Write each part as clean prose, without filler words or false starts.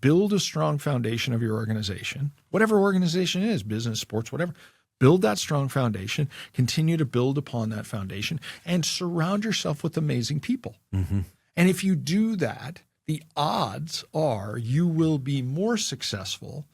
build a strong foundation of your organization, whatever organization it is, business, sports, whatever. Build that strong foundation, continue to build upon that foundation, and surround yourself with amazing people. Mm-hmm. And if you do that, the odds are you will be more successful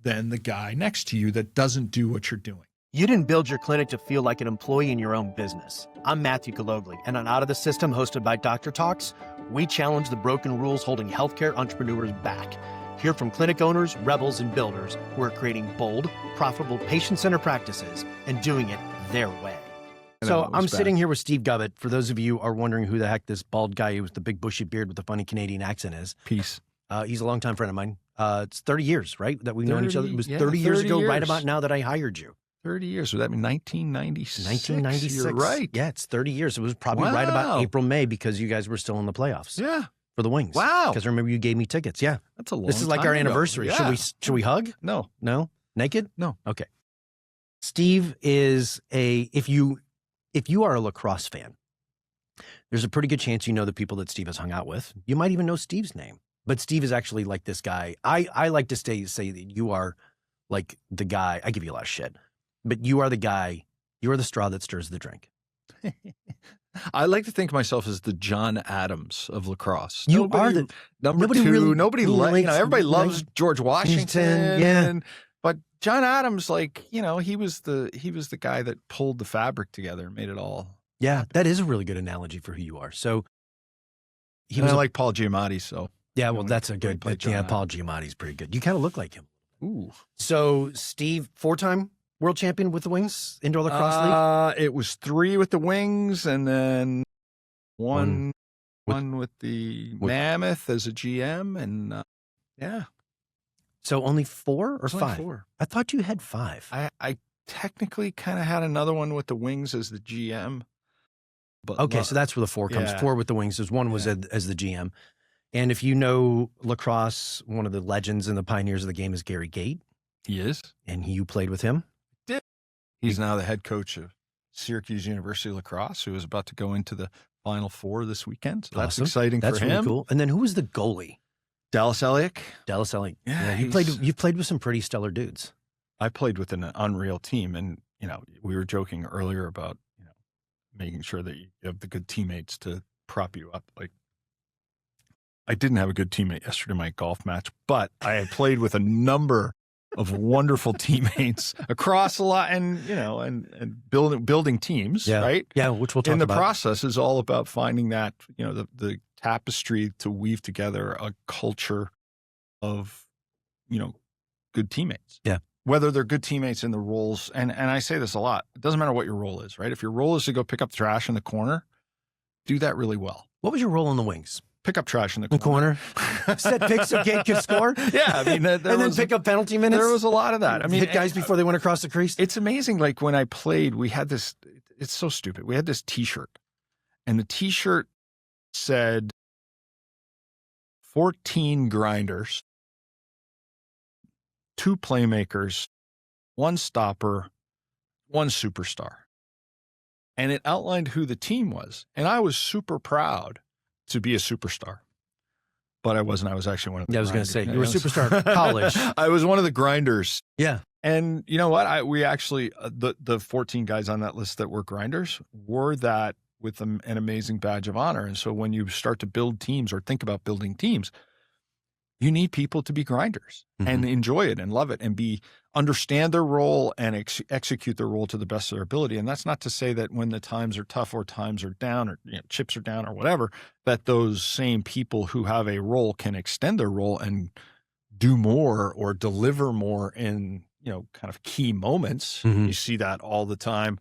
than the guy next to you that doesn't do what you're doing. You didn't build your clinic to feel like an employee in your own business. I'm Matthew Galogli, and on Out of the System, hosted by Dr. Talks, we challenge the broken rules holding healthcare entrepreneurs back. Hear from clinic owners, rebels, and builders who are creating bold, profitable, patient-centered practices and doing it their way. So I'm sitting here with Steve Govett. For those of you who are wondering who the heck this bald guy with the big bushy beard with the funny Canadian accent is. Peace. He's a longtime friend of mine. It's 30 years, right, that we've known each other. It was 30 years 30 ago, years. right about now, that I hired you. 30 years. Would that be 1996? 1996. You're right. Yeah, it's 30 years. It was probably right about April, May, because you guys were still in the playoffs. Yeah. For the Wings. Wow. Because remember, you gave me tickets. Yeah. That's a long This is like time our ago. anniversary. Yeah. Should we hug? No. No? Naked? No. Okay. Steve is if you are a lacrosse fan, there's a pretty good chance you know the people that Steve has hung out with. You might even know Steve's name. But Steve is actually like this guy. I like to say that you are like the guy. I give you a lot of shit. But you are the guy. You are the straw that stirs the drink. I like to think of myself as the John Adams of lacrosse. Nobody everybody loves George Washington. Yeah. But John Adams, he was the guy that pulled the fabric together and made it all. Yeah, that is a really good analogy for who you are. So he was like Paul Giamatti, so. Yeah, well, that's a good, Paul Giamatti's pretty good. You kind of look like him. Ooh. So Steve, 4-time world champion with the Wings, indoor lacrosse league? It was 3 with the Wings, and then one with the Mammoth as a GM, and yeah. So only 4 or 5? Only 4. I thought you had 5. I technically kind of had another one with the Wings as the GM. But okay, so that's where the 4 comes. 4 with the Wings. There's 1 was as the GM. And if you know lacrosse, one of the legends and the pioneers of the game is Gary Gate. He is. And you played with him? Did. He's now the head coach of Syracuse University Lacrosse, who is about to go into the Final Four this weekend. So that's exciting for him. That's really cool. And then who was the goalie? Dallas Elliott. Dallas Elliott. Yeah, you played with some pretty stellar dudes. I played with an unreal team, and we were joking earlier about making sure that you have the good teammates to prop you up. Like, I didn't have a good teammate yesterday in my golf match, but I had played with a number of wonderful teammates across a lot, and building teams, right? Yeah, which we'll talk about. And the process is all about finding that the tapestry to weave together a culture of good teammates. Yeah. Whether they're good teammates in the roles, and I say this a lot, it doesn't matter what your role is, right? If your role is to go pick up trash in the corner, do that really well. What was your role in the Wings? Pick up trash in the corner. Set picks so Gate could score? Yeah, I mean, and then pick up penalty minutes? There was a lot of that. I mean, hit guys before they went across the crease? It's amazing. Like, when I played, we had this, it's so stupid. We had this T-shirt, and the T-shirt said 14 grinders, 2 playmakers, 1 stopper, 1 superstar. And it outlined who the team was. And I was super proud to be a superstar. But I wasn't. I was actually one of the I was going to say, you were a superstar at college. I was one of the grinders. Yeah. And you know what? We actually, the 14 guys on that list that were grinders were that with an amazing badge of honor. And so when you start to build teams or think about building teams, you need people to be grinders and enjoy it and love it and understand their role and execute their role to the best of their ability. And that's not to say that when the times are tough or times are down or chips are down or whatever, that those same people who have a role can extend their role and do more or deliver more in, kind of key moments. You see that all the time,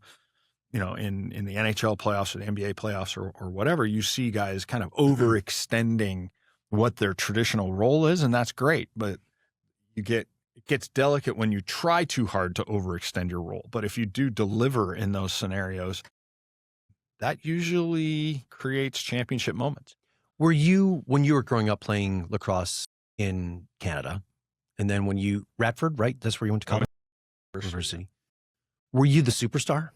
in the NHL playoffs or the NBA playoffs or whatever. You see guys kind of overextending what their traditional role is, and that's great. But it gets delicate when you try too hard to overextend your role. But if you do deliver in those scenarios, that usually creates championship moments. Were you, when you were growing up playing lacrosse in Canada, and then when you, Radford, right? That's where you went to college? University. Were you the superstar?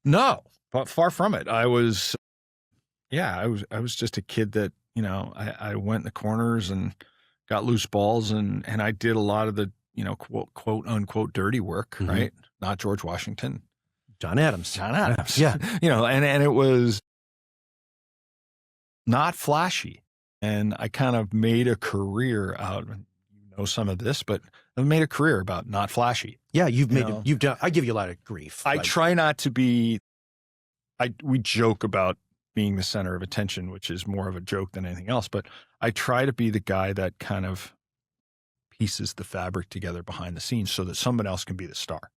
No, but far from it. I was just a kid that, I went in the corners and got loose balls, and I did a lot of the, quote unquote dirty work, right? Not George Washington. John Adams. John Adams. Yeah. And it was not flashy. And I kind of made a career out of, some of this, but I've made a career about not flashy. Yeah, you've done, I give you a lot of grief. I try not to be, we joke about being the center of attention, which is more of a joke than anything else, but I try to be the guy that kind of pieces the fabric together behind the scenes so that someone else can be the star.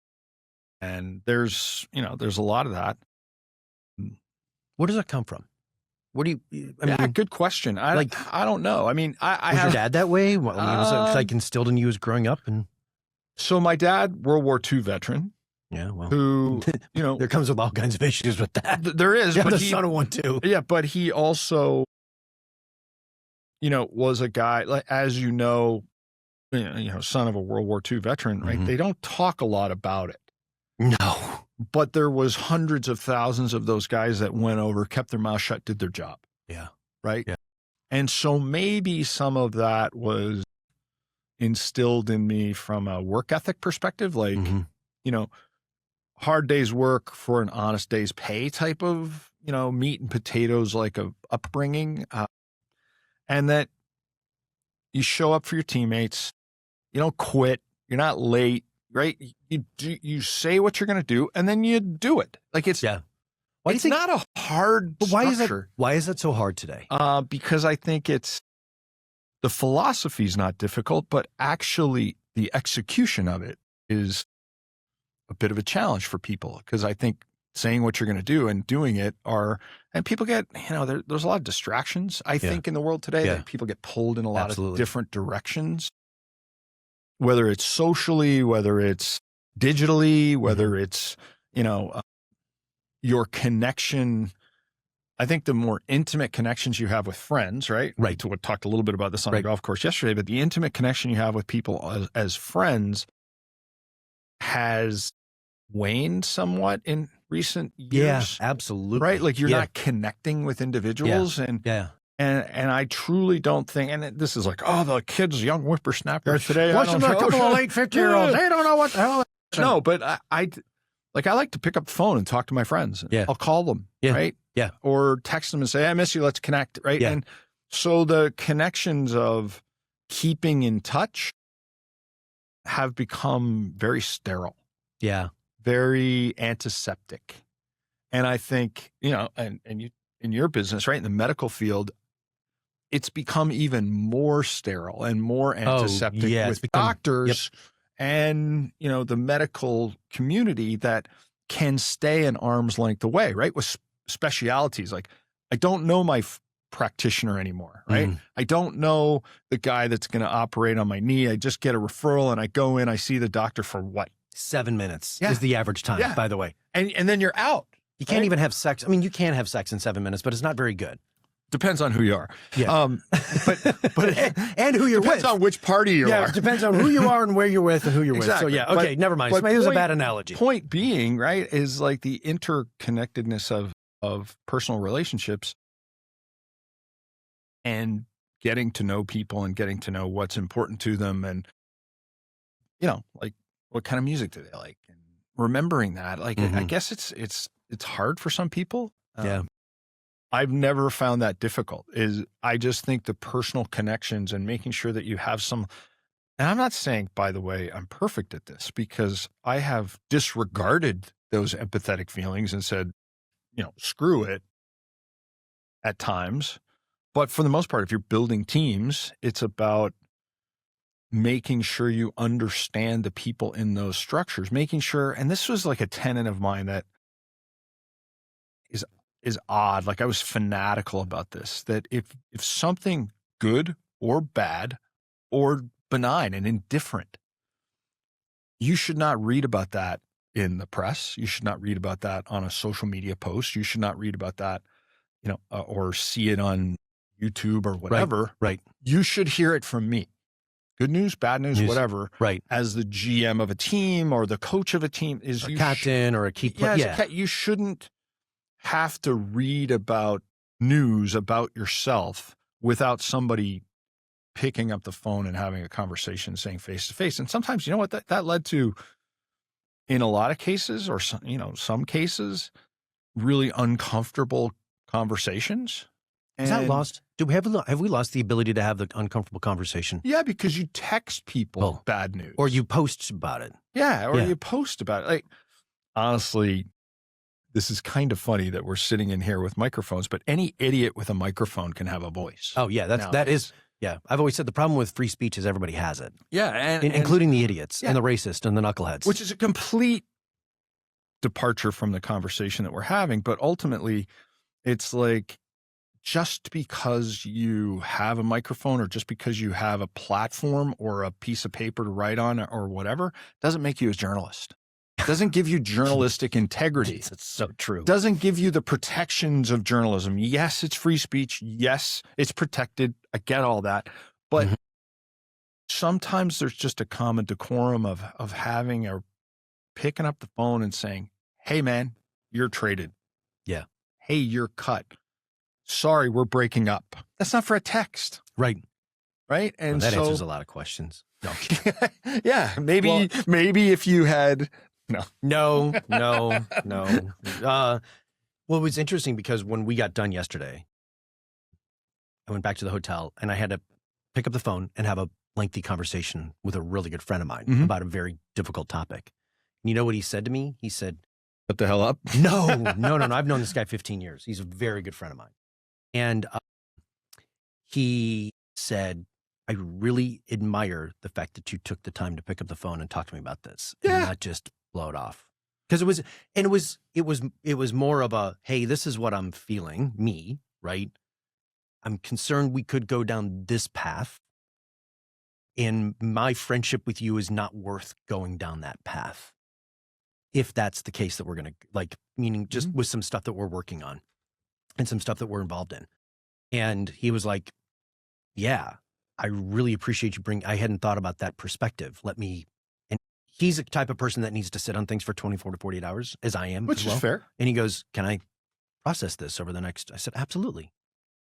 And there's a lot of that. Where does that come from? What do you, good question. I don't know. I mean, was your dad that way? Was it instilled in you as growing up? And so my dad, World War II veteran. Yeah, well, who, there comes with all kinds of issues with that. There is. Yeah, but the son of one too. Yeah, but he also, was a guy, like, as son of a World War II veteran, right? They don't talk a lot about it. No. But there was hundreds of thousands of those guys that went over, kept their mouth shut, did their job. Yeah. Right? Yeah. And so maybe some of that was instilled in me from a work ethic perspective, like, hard day's work for an honest day's pay type of, meat and potatoes, like of upbringing. And that you show up for your teammates, you don't quit, you're not late, right? You say what you're going to do, and then you do it. Like it's not a hard structure. Why is that so hard today? Because I think the philosophy is not difficult, but actually the execution of it is a bit of a challenge for people. Because I think saying what you're going to do and doing it and people get, there's a lot of distractions, I think, in the world today. That people get pulled in a lot of different directions, whether it's socially, whether it's digitally, whether it's, your connection. I think the more intimate connections you have with friends, right? Right. We talked a little bit about this on the golf course yesterday, but the intimate connection you have with people as friends has waned somewhat in recent years. Yeah, absolutely. Right? Like you're not connecting with individuals. And I truly don't think, and this is like, the kids, young whippersnappers today. Listen to a couple of late 50-year-olds. They don't know what the hell. No, but I like to pick up the phone and talk to my friends. Yeah. I'll call them. Yeah. Right. Yeah. Or text them and say, I miss you. Let's connect. Right. Yeah. And so the connections of keeping in touch have become very sterile. Yeah. Very antiseptic. And I think, and you, in your business, right, in the medical field, it's become even more sterile and more antiseptic with doctors and, the medical community that can stay an arm's length away, right? With specialities. Like, I don't know my practitioner anymore, right? I don't know the guy that's going to operate on my knee. I just get a referral and I go in, I see the doctor for what? 7 minutes is the average time, by the way. And then you're out. You can't even have sex. I mean, you can have sex in 7 minutes, but it's not very good. Depends on who you are. Yeah. But and who you're with. Depends on which party you are. Yeah, it depends on who you are and where you're with and who you're with. So okay, never mind. Maybe it was a bad analogy. Point being, right, is like the interconnectedness of personal relationships and getting to know people and getting to know what's important to them and, like what kind of music do they like and remembering that. Like, I guess it's hard for some people. I've never found that difficult. I just think the personal connections and making sure that you have some, and I'm not saying, by the way, I'm perfect at this because I have disregarded those empathetic feelings and said, screw it at times. But for the most part, if you're building teams, it's about making sure you understand the people in those structures, making sure, and this was like a tenet of mine that is odd. Like I was fanatical about this, that if something good or bad or benign and indifferent, you should not read about that in the press. You should not read about that on a social media post. You should not read about that, or see it on YouTube or whatever. Right. You should hear it from me. Good news, bad news, whatever. Right. As the GM of a team or the coach of a team is a captain or a key player. You shouldn't have to read about news about yourself without somebody picking up the phone and having a conversation, saying face to face. And sometimes, you know what, that led to, in a lot of cases, or some cases, really uncomfortable conversations. Is that lost? Have we lost the ability to have the uncomfortable conversation? Yeah, because you text people bad news. Or you post about it. Yeah, or you post about it. Like, honestly, this is kind of funny that we're sitting in here with microphones, but any idiot with a microphone can have a voice. Oh, yeah, that is. Yeah, I've always said the problem with free speech is everybody has it. Yeah, and including the idiots and the racist and the knuckleheads. Which is a complete departure from the conversation that we're having. But ultimately, it's like, just because you have a microphone or just because you have a platform or a piece of paper to write on or whatever, doesn't make you a journalist. Doesn't give you journalistic integrity. That's so true. Doesn't give you the protections of journalism. Yes, it's free speech. Yes, it's protected. I get all that. But sometimes there's just a common decorum of picking up the phone and saying, hey, man, you're traded. Yeah. Hey, you're cut. Sorry, we're breaking up. That's not for a text. Right. Right. And that answers a lot of questions. No. Yeah. Maybe if you had No. Well, it was interesting because when we got done yesterday, I went back to the hotel and I had to pick up the phone and have a lengthy conversation with a really good friend of mine about a very difficult topic. And you know what he said to me? He said, "What the hell up?" No. I've known this guy 15 years. He's a very good friend of mine. And he said, I really admire the fact that you took the time to pick up the phone and talk to me about this and not just blow it off. Because it was more of a, hey, this is what I'm feeling, me, right? I'm concerned we could go down this path. And my friendship with you is not worth going down that path. If that's the case that we're going to, meaning just with some stuff that we're working on and some stuff that we're involved in. And he was like, yeah, I really appreciate you I hadn't thought about that perspective. And he's the type of person that needs to sit on things for 24 to 48 hours, as I am. Which is fair. And he goes, can I process this over the next? I said, absolutely.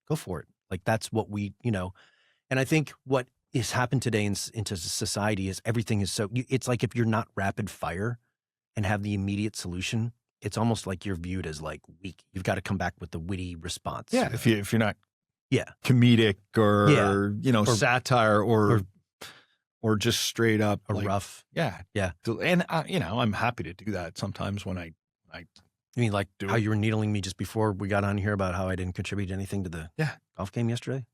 Go for it. That's what and I think what has happened today into society is everything is it's like if you're not rapid fire and have the immediate solution, it's almost like you're viewed as weak. You've got to come back with the witty response. Yeah. If you're not comedic or satire or just straight up rough. Yeah. And I'm happy to do that sometimes when I You mean how you were needling me just before we got on here about how I didn't contribute anything to the golf game yesterday?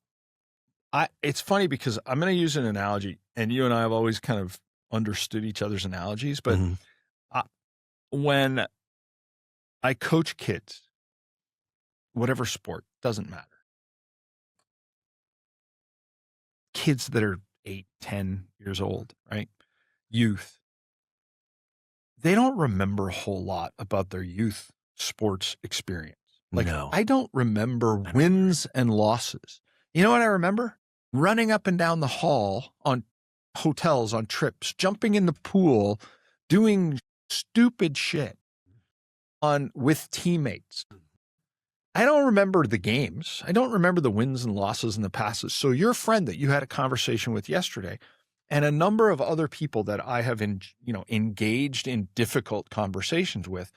It's funny because I'm going to use an analogy, and you and I have always kind of understood each other's analogies, but when I coach kids, whatever sport, doesn't matter. Kids that are 8, 10 years old, right? Youth. They don't remember a whole lot about their youth sports experience. No. I don't remember wins and losses. You know what I remember? Running up and down the hall on hotels, on trips, jumping in the pool, doing stupid shit with teammates. I don't remember the games. I don't remember the wins and losses and the passes. So your friend that you had a conversation with yesterday, and a number of other people that I have engaged in difficult conversations with,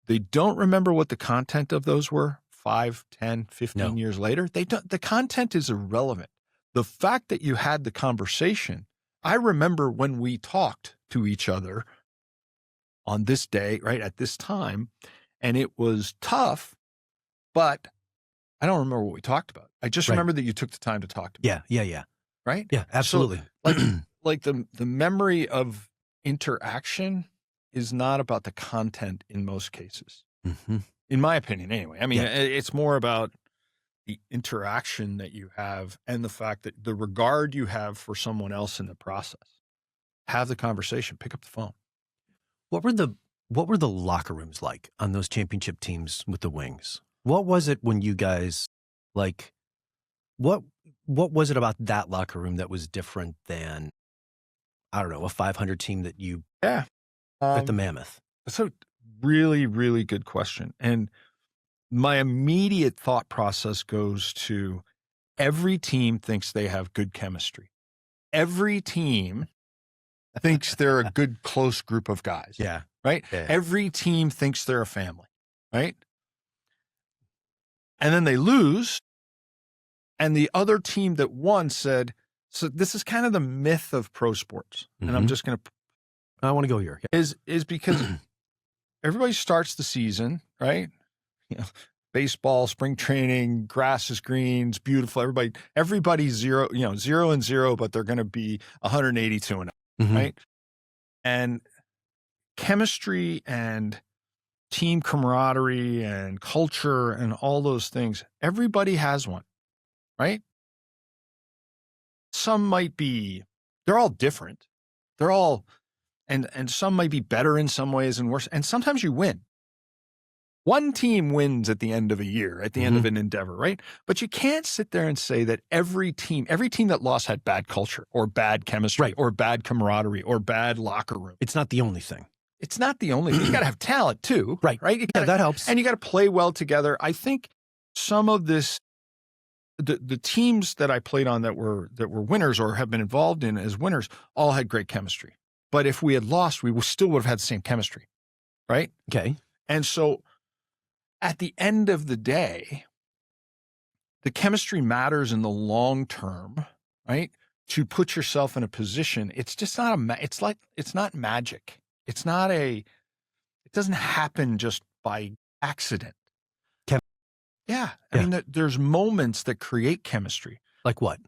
they don't remember what the content of those were 5, 10, 15 years later. The content is irrelevant. The fact that you had the conversation, I remember when we talked to each other on this day, right, at this time, and it was tough, but I don't remember what we talked about. I just remember that you took the time to talk to me. Yeah. Right? Yeah, absolutely. So, the memory of interaction is not about the content in most cases, in my opinion anyway. I mean, it's more about the interaction that you have and the fact that the regard you have for someone else in the process. Have the conversation, pick up the phone. What were the locker rooms like on those championship teams with the Wings? What was it when you guys what was it about that locker room that was different than, I don't know, a 500 team that you at the Mammoth? That's a really, really good question. And my immediate thought process goes to Every team thinks they have good chemistry. Every team thinks they're a good, close group of guys. Yeah. Right? Yeah. Every team thinks they're a family. Right? And then they lose. And the other team that won said, so this is kind of the myth of pro sports. And I'm just going to. I want to go here. Yeah. Is because everybody starts the season, right? Baseball, spring training, grass is green, it's beautiful. Everybody's 0-0, but they're going to be 182 and up, right? And chemistry and team camaraderie and culture and all those things, everybody has one, right? Some might be, they're all different. They're all, and some might be better in some ways and worse. And sometimes you win. One team wins at the end of a year, at the end of an endeavor, right? But you can't sit there and say that every team that lost had bad culture or bad chemistry or bad camaraderie or bad locker room. It's not the only thing. It's not the only thing. You got to have talent too. Right. That helps. And you got to play well together. I think some of this, the teams that I played on that were winners or have been involved in as winners all had great chemistry. But if we had lost, we still would have had the same chemistry. Right. Okay. And so at the end of the day, the chemistry matters in the long term, right? To put yourself in a position. It's just not it's not magic. It doesn't happen just by accident. Yeah. I mean, there's moments that create chemistry. Like what?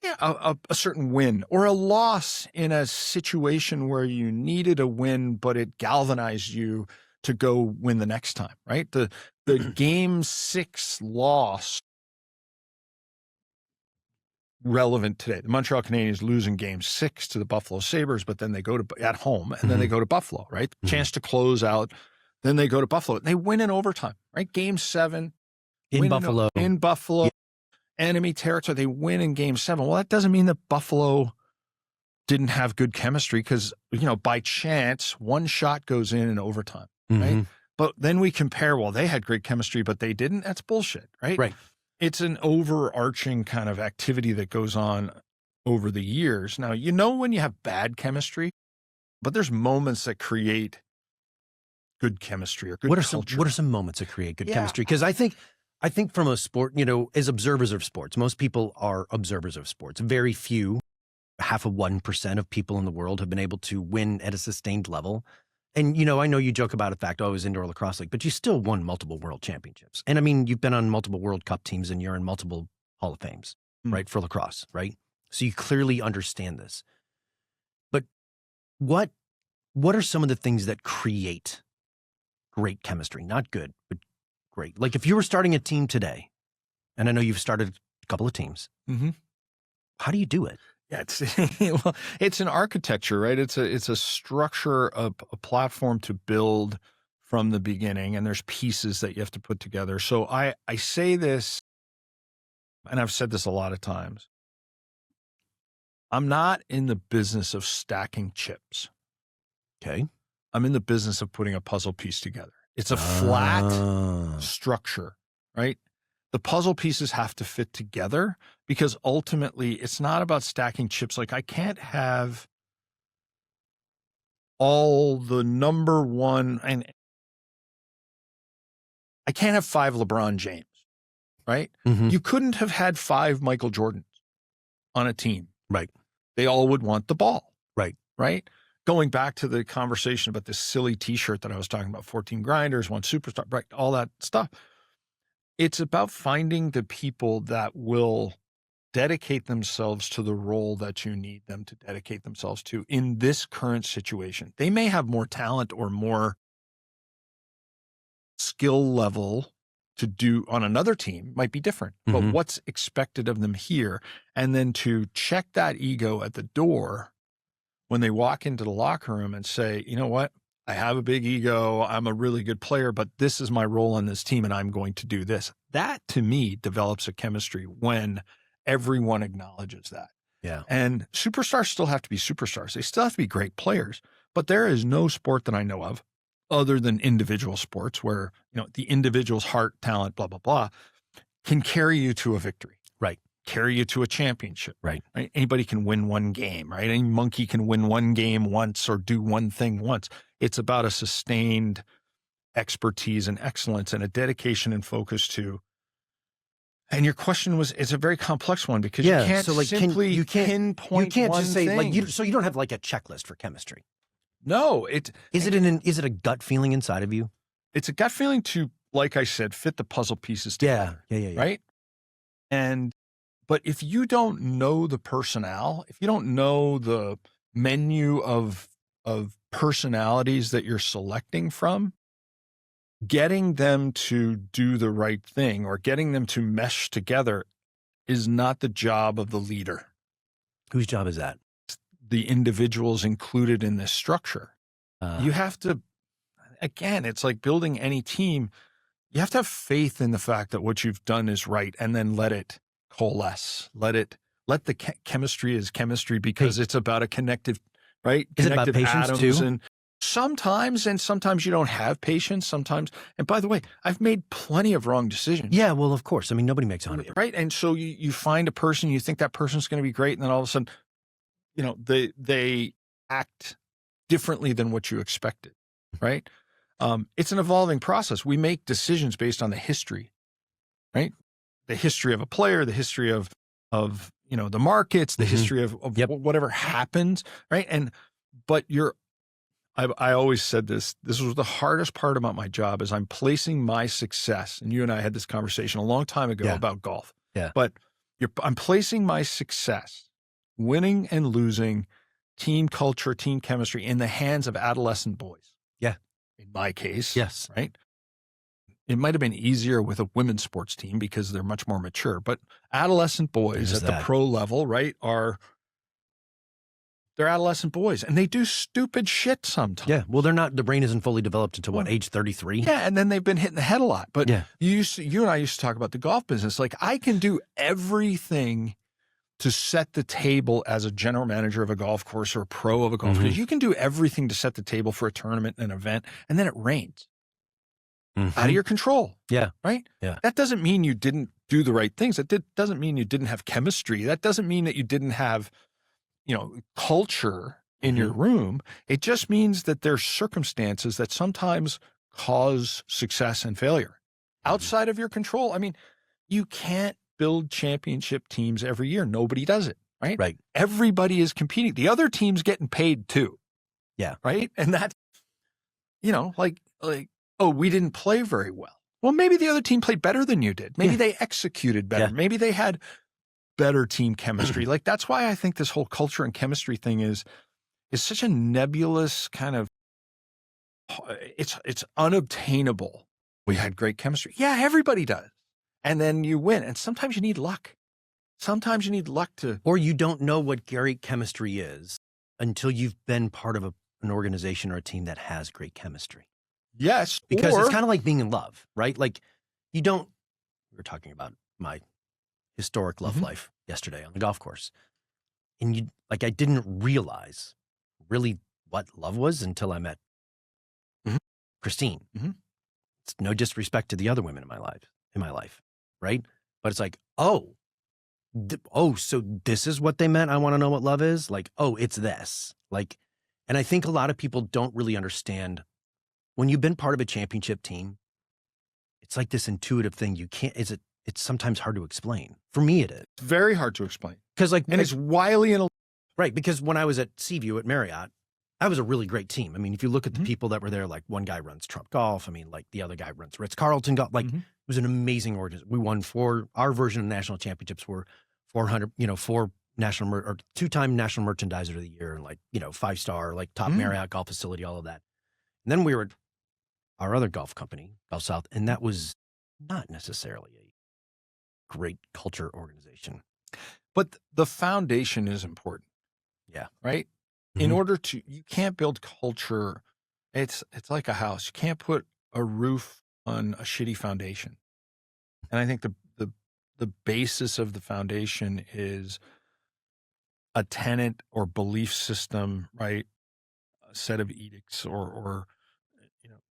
Yeah. A certain win or a loss in a situation where you needed a win, but it galvanized you to go win the next time, right? The game 6 loss relevant today. The Montreal Canadiens losing game 6 to the Buffalo Sabres, but then they go to at home and then they go to Buffalo, right? Chance to close out. Then they go to Buffalo and they win in overtime, right? Game 7 in Buffalo. Yeah. Enemy territory. They win in game 7. Well, that doesn't mean that Buffalo didn't have good chemistry because, by chance, one shot goes in overtime. Right. But then we compare, well, they had great chemistry, but they didn't. That's bullshit. Right. Right. It's an overarching kind of activity that goes on over the years. Now, when you have bad chemistry, but there's moments that create good chemistry or good culture. What are some moments that create good chemistry? Because I think from a sport, as observers of sports, most people are observers of sports. Very few, 0.5% of people in the world have been able to win at a sustained level. And, I know you joke about the fact, it was indoor lacrosse league, but you still won multiple world championships. And I mean, you've been on multiple World Cup teams and you're in multiple Hall of Fames, right? For lacrosse, right? So you clearly understand this. But what are some of the things that create great chemistry? Not good, but great. Like if you were starting a team today, and I know you've started a couple of teams, how do you do it? Yeah, it's an architecture, right? It's a structure, a platform to build from the beginning, and there's pieces that you have to put together. So I say this, and I've said this a lot of times. I'm not in the business of stacking chips. Okay. I'm in the business of putting a puzzle piece together. It's a flat structure, right? The puzzle pieces have to fit together because ultimately it's not about stacking chips. Like I can't have all the number one, and I can't have 5 LeBron James, right? You couldn't have had 5 Michael Jordans on a team. Right. They all would want the ball. Right. Right. Going back to the conversation about this silly t-shirt that I was talking about, 14 grinders, 1 superstar, right? All that stuff. It's about finding the people that will dedicate themselves to the role that you need them to dedicate themselves to in this current situation. They may have more talent or more skill level to do on another team, might be different, but what's expected of them here, and then to check that ego at the door when they walk into the locker room and say, you know what? I have a big ego. I'm a really good player, but this is my role on this team and I'm going to do this. That to me develops a chemistry when everyone acknowledges that. Yeah. And superstars still have to be superstars. They still have to be great players, but there is no sport that I know of other than individual sports where, the individual's heart, talent, blah, blah, blah, can carry you to a victory. carry you to a championship. Right. Anybody can win one game, right? Any monkey can win one game once or do one thing once. It's about a sustained expertise and excellence and a dedication and focus to. And your question it's a very complex one because you can't simply pinpoint you can't one just say thing. so you don't have like a checklist for chemistry. No, is it a gut feeling inside of you? It's a gut feeling to, like I said, fit the puzzle pieces together. Yeah. Right. But if you don't know the personnel, if you don't know the menu of personalities that you're selecting from, getting them to do the right thing or getting them to mesh together is not the job of the leader. Whose job is that? The individuals included in this structure. You have to, again, it's like building any team. You have to have faith in the fact that what you've done is right and then let it coalesce. Let the chemistry is chemistry because it's about a connective, right? Is it about patience too? And sometimes you don't have patience sometimes. And by the way, I've made plenty of wrong decisions. Yeah, well, of course. I mean, nobody makes 100. Right. And so you find a person, you think that person's going to be great. And then all of a sudden, they act differently than what you expected. Right. It's an evolving process. We make decisions based on the history, right? The history of a player, the history of the markets, the history of whatever happens, right? But I always said this was the hardest part about my job is I'm placing my success, and you and I had this conversation a long time ago about golf. Yeah. But I'm placing my success, winning and losing, team culture, team chemistry in the hands of adolescent boys. Yeah. In my case. Yes. Right. It might have been easier with a women's sports team because they're much more mature, but adolescent boys the pro level, right, they're adolescent boys and they do stupid shit sometimes. Yeah. Well, the brain isn't fully developed until age 33? Yeah. And then they've been hit in the head a lot. But you and I used to talk about the golf business. Like I can do everything to set the table as a general manager of a golf course or a pro of a golf course. You can do everything to set the table for a tournament and an event, and then it rains. Out of your control. Yeah. Right? Yeah. That doesn't mean you didn't do the right things. Doesn't mean you didn't have chemistry. That doesn't mean that you didn't have, culture in your room. It just means that there's circumstances that sometimes cause success and failure outside of your control. I mean, you can't build championship teams every year. Nobody does it. Right? Right. Everybody is competing. The other team's getting paid too. Yeah. Right? And that, like, oh, we didn't play very well. Well, maybe the other team played better than you did. Maybe they executed better. Yeah. Maybe they had better team chemistry. Like that's why I think this whole culture and chemistry thing is such a nebulous kind of, it's unobtainable. We had great chemistry. Yeah, everybody does. And then you win. And sometimes you need luck. Sometimes you need luck to. Or you don't know what great chemistry is until you've been part of an organization or a team that has great chemistry. Yes. Because it's kind of like being in love, right? Like we were talking about my historic love life yesterday on the golf course. And I didn't realize really what love was until I met Christine. It's no disrespect to the other women in my life, right? But it's like, so this is what they meant. I want to know what love is. Like, oh, it's this. Like, and I think a lot of people don't really understand when you've been part of a championship team, it's like this intuitive thing. It's sometimes hard to explain. For me, it is. It's very hard to explain. And it's wily and right. Because when I was at Seaview at Marriott, I was a really great team. I mean, if you look at the people that were there, like one guy runs Trump Golf. I mean, like the other guy runs Ritz-Carlton Golf. Like it was an amazing organization. We won our version of national championships were 400, 2-time national merchandiser of the year, and 5-star, top Marriott golf facility, all of that. And then we were our other golf company, Gulf South, and that was not necessarily a great culture organization. But the foundation is important. Yeah. Right? In order you can't build culture. It's like a house. You can't put a roof on a shitty foundation. And I think the basis of the foundation is a tenet or belief system, right? A set of edicts or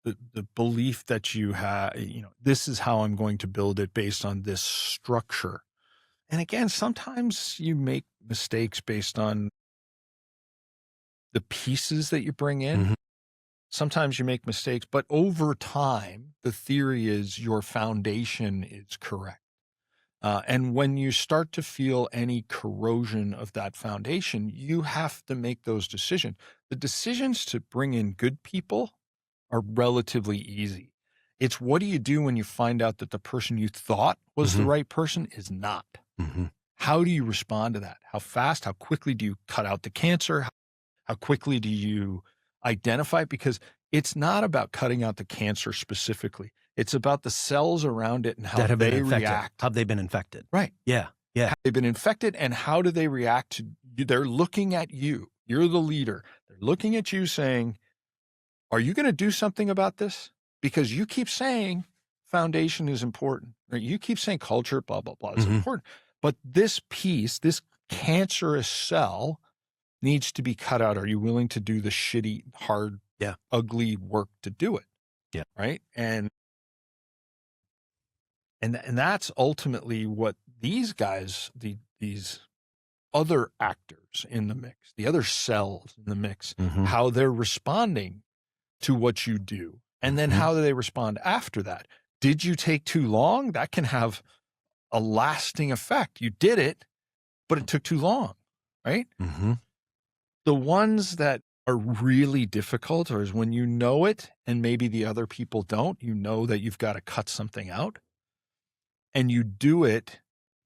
the belief that you have, this is how I'm going to build it based on this structure. And again, sometimes you make mistakes based on the pieces that you bring in. Mhm. Sometimes you make mistakes, but over time, the theory is your foundation is correct. And when you start to feel any corrosion of that foundation, you have to make those decisions. The decisions to bring in good people are relatively easy. It's what do you do when you find out that the person you thought was the Mhm. right person is not? Mhm. How do you respond to that? How fast, how quickly do you cut out the cancer? How quickly do you identify it? Because it's not about cutting out the cancer specifically. It's about the cells around it and how That have been they infected. react. Have they been infected? Right. Yeah. Yeah. Have they been infected and how do they react to you? They're looking at you. You're the leader. They're looking at you saying, are you going to do something about this? Because you keep saying foundation is important. Right? You keep saying culture, blah, blah, blah is Mhm. important. But this piece, this cancerous cell needs to be cut out. Are you willing to do the shitty, hard, Yeah. ugly work to do it? Yeah. Right. And that's ultimately what these guys, these other actors in the mix, the other cells in the mix, Mhm. how they're responding to what you do. And then Mhm. how do they respond after that? Did you take too long? That can have a lasting effect. You did it, but it took too long, right? Mhm. The ones that are really difficult are is when you know it and maybe the other people don't, you know that you've got to cut something out and you do it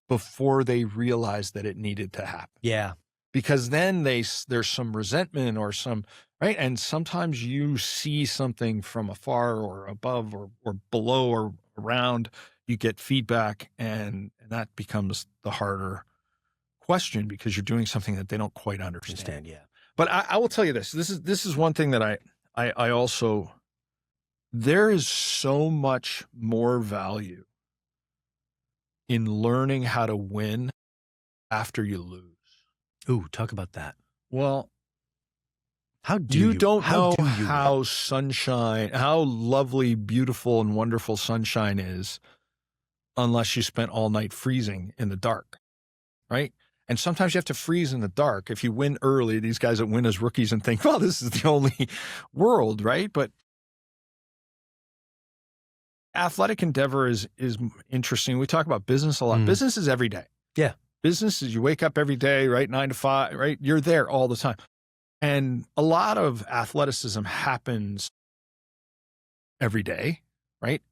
before they realize that it needed to happen. Yeah. Because then there's some resentment or some, right? And sometimes you see something from afar or above or below or around, you get feedback and that becomes the harder question because you're doing something that they don't quite understand. Yeah. But I will tell you this. This is one thing that I also, there is so much more value in learning how to win after you lose. Ooh, talk about that. Well, How do you don't how know do you how sunshine, how lovely, beautiful, and wonderful sunshine is unless you spent all night freezing in the dark, right? And sometimes you have to freeze in the dark. If you win early, these guys that win as rookies and think, well, this is the only world, right? But athletic endeavor is interesting. We talk about business a lot. Mhm. Business is every day. Yeah. Business is you wake up every day, right? 9 to 5, right? You're there all the time. And a lot of athleticism happens every day, right?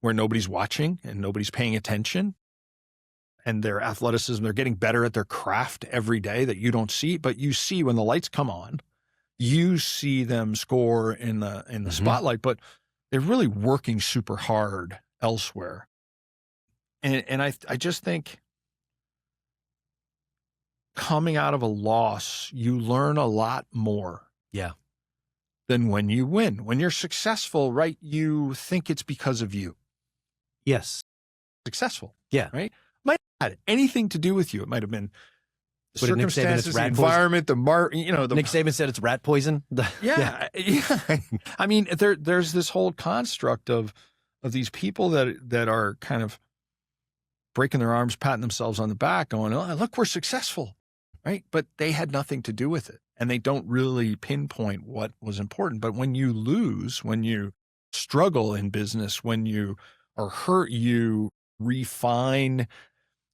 Where nobody's watching and nobody's paying attention. And their athleticism, they're getting better at their craft every day that you don't see, but you see when the lights come on, you see them score in the Mhm. spotlight, but they're really working super hard elsewhere. And I just think coming out of a loss, you learn a lot more Yeah. than when you win. When you're successful, right, you think it's because of you. Yes. Successful. Yeah. Right? Might not have had anything to do with you. It might have been the What did Nick say that it's circumstances, the rat poison? environment, Nick Saban said it's rat poison. Yeah. I mean, there's this whole construct of these people that are kind of breaking their arms, patting themselves on the back, going, "Oh, look, we're successful," right? But they had nothing to do with it, and they don't really pinpoint what was important. But when you lose, when you struggle in business, when you are hurt, you refine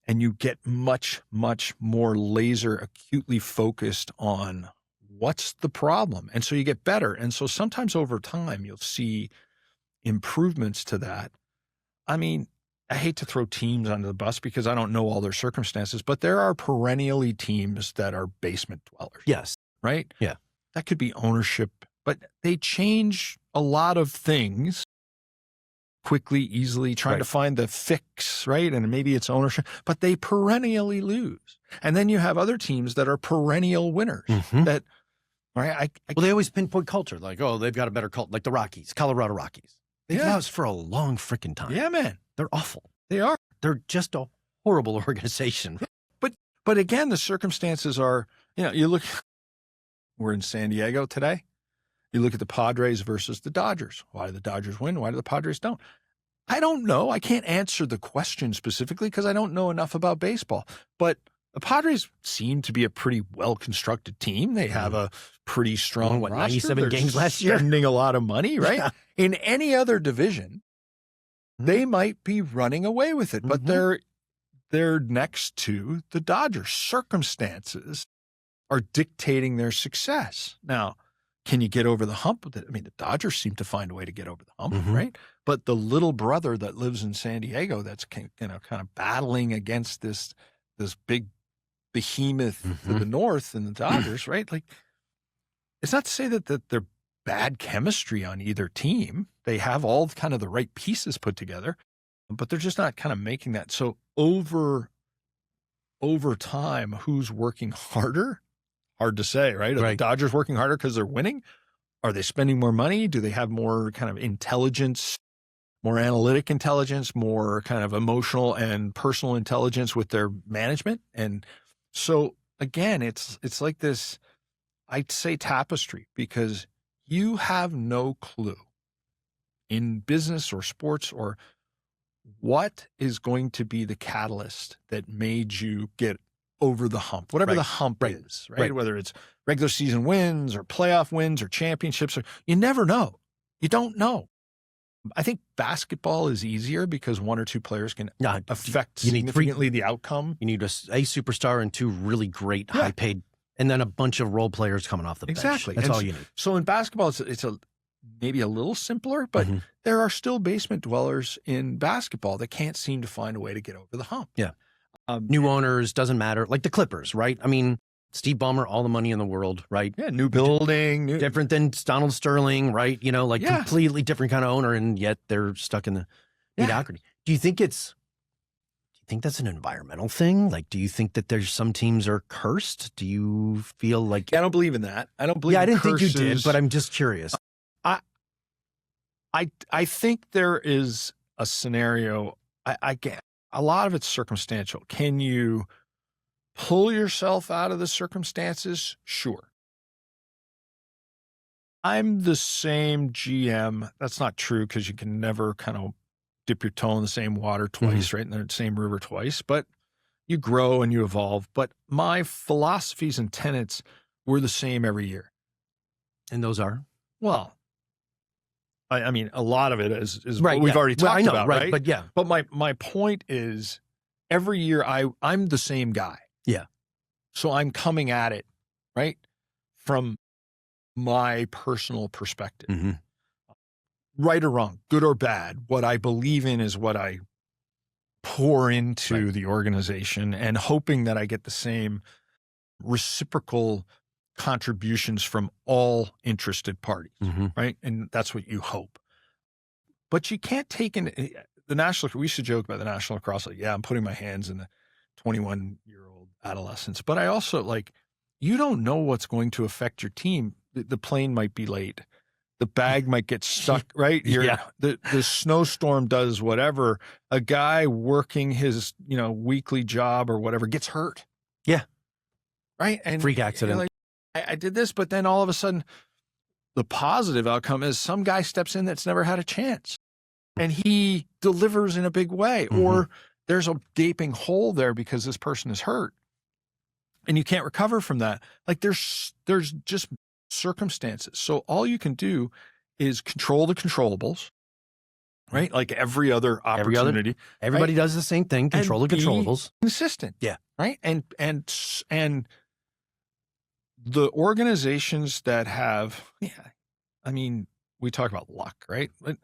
and you get much, much more laser acutely focused on what's the problem. And so you get better. And so sometimes over time, you'll see improvements to that. I mean, I hate to throw teams under the bus because I don't know all their circumstances, but there are perennially teams that are basement dwellers. Yes. Right? Yeah. That could be ownership, but they change a lot of things quickly, easily, trying to find the fix, right? And maybe it's ownership, but they perennially lose. And then you have other teams that are perennial winners Mhm. that, right? Well, they always pinpoint culture, like, oh, they've got a better cult, like the Rockies, Colorado Rockies. They've Yeah. lost for a long freaking time. Yeah, man. They're awful. They are. They're just a horrible organization. But again, the circumstances are, you look, we're in San Diego today. You look at the Padres versus the Dodgers. Why do the Dodgers win? Why do the Padres don't? I don't know. I can't answer the question specifically because I don't know enough about baseball. But the Padres seem to be a pretty well-constructed team. They have a pretty strong roster. 97 They're games last year? spending a lot of money, right? Yeah. In any other division, they might be running away with it, but they're next to the Dodgers. Circumstances are dictating their success. Now, can you get over the hump with it? I mean, the Dodgers seem to find a way to get over the hump, right? But the little brother that lives in San Diego that's kind of battling against this big behemoth to the north and the Dodgers, right? Like, it's not to say that they're bad chemistry on either team. They have all kind of the right pieces put together, but they're just not kind of making that. So over time, who's working harder? Hard to say, right? Are the Dodgers working harder because they're winning? Are they spending more money? Do they have more kind of intelligence, more analytic intelligence, more kind of emotional and personal intelligence with their management? And so again, it's like this, I'd say tapestry, because you have no clue in business or sports or what is going to be the catalyst that made you get over the hump, whatever the hump is, right? Whether it's regular season wins or playoff wins or championships, or you never know. You don't know. I think basketball is easier because one or two players can affect significantly the outcome. You need a superstar and two really great high paid, and then a bunch of role players coming off the bench. Exactly. That's all you need. So in basketball, it's maybe a little simpler, but there are still basement dwellers in basketball that can't seem to find a way to get over the hump. Yeah. New owners, doesn't matter. Like the Clippers, right? I mean, Steve Ballmer, all the money in the world, right? Yeah, new building. Different than Donald Sterling, right? You know, like completely different kind of owner, and yet they're stuck in the mediocrity. Do you think that's an environmental thing? Like, do you think that there's some teams are cursed? Do you feel like... I don't believe in that. I don't believe in I didn't curses. think you did, but I'm just curious. I think there is a scenario. I get a lot of it's circumstantial. Can you pull yourself out of the circumstances? Sure. I'm the same GM. That's not true because you can never kind of dip your toe in the same water twice, right? In the same river twice, but you grow and you evolve. But my philosophies and tenets were the same every year. And those are? Well, I mean, a lot of it is what we've already talked about, right? But yeah. But my point is every year I'm the same guy. Yeah. So I'm coming at it, right, from my personal perspective. Right or wrong, good or bad, what I believe in is what I pour into the organization, and hoping that I get the same reciprocal contributions from all interested parties, right? And that's what you hope. But you can't take in the national. We used to joke about the National Lacrosse. Like, I'm putting my hands in the 21-year-old adolescents, but I also you don't know what's going to affect your team. The plane might be late. The bag might get stuck, right? The snowstorm does whatever. A guy working his, weekly job or whatever gets hurt. Yeah. Right. And freak accident. I did this, but then all of a sudden the positive outcome is some guy steps in that's never had a chance and he delivers in a big way, or there's a gaping hole there because this person is hurt and you can't recover from that. Like there's just circumstances. So all you can do is control the controllables, right? Like every other opportunity. Everybody does the same thing. Control the controllables. Consistent. Yeah. Right. And the organizations that have, I mean, we talk about luck, right? But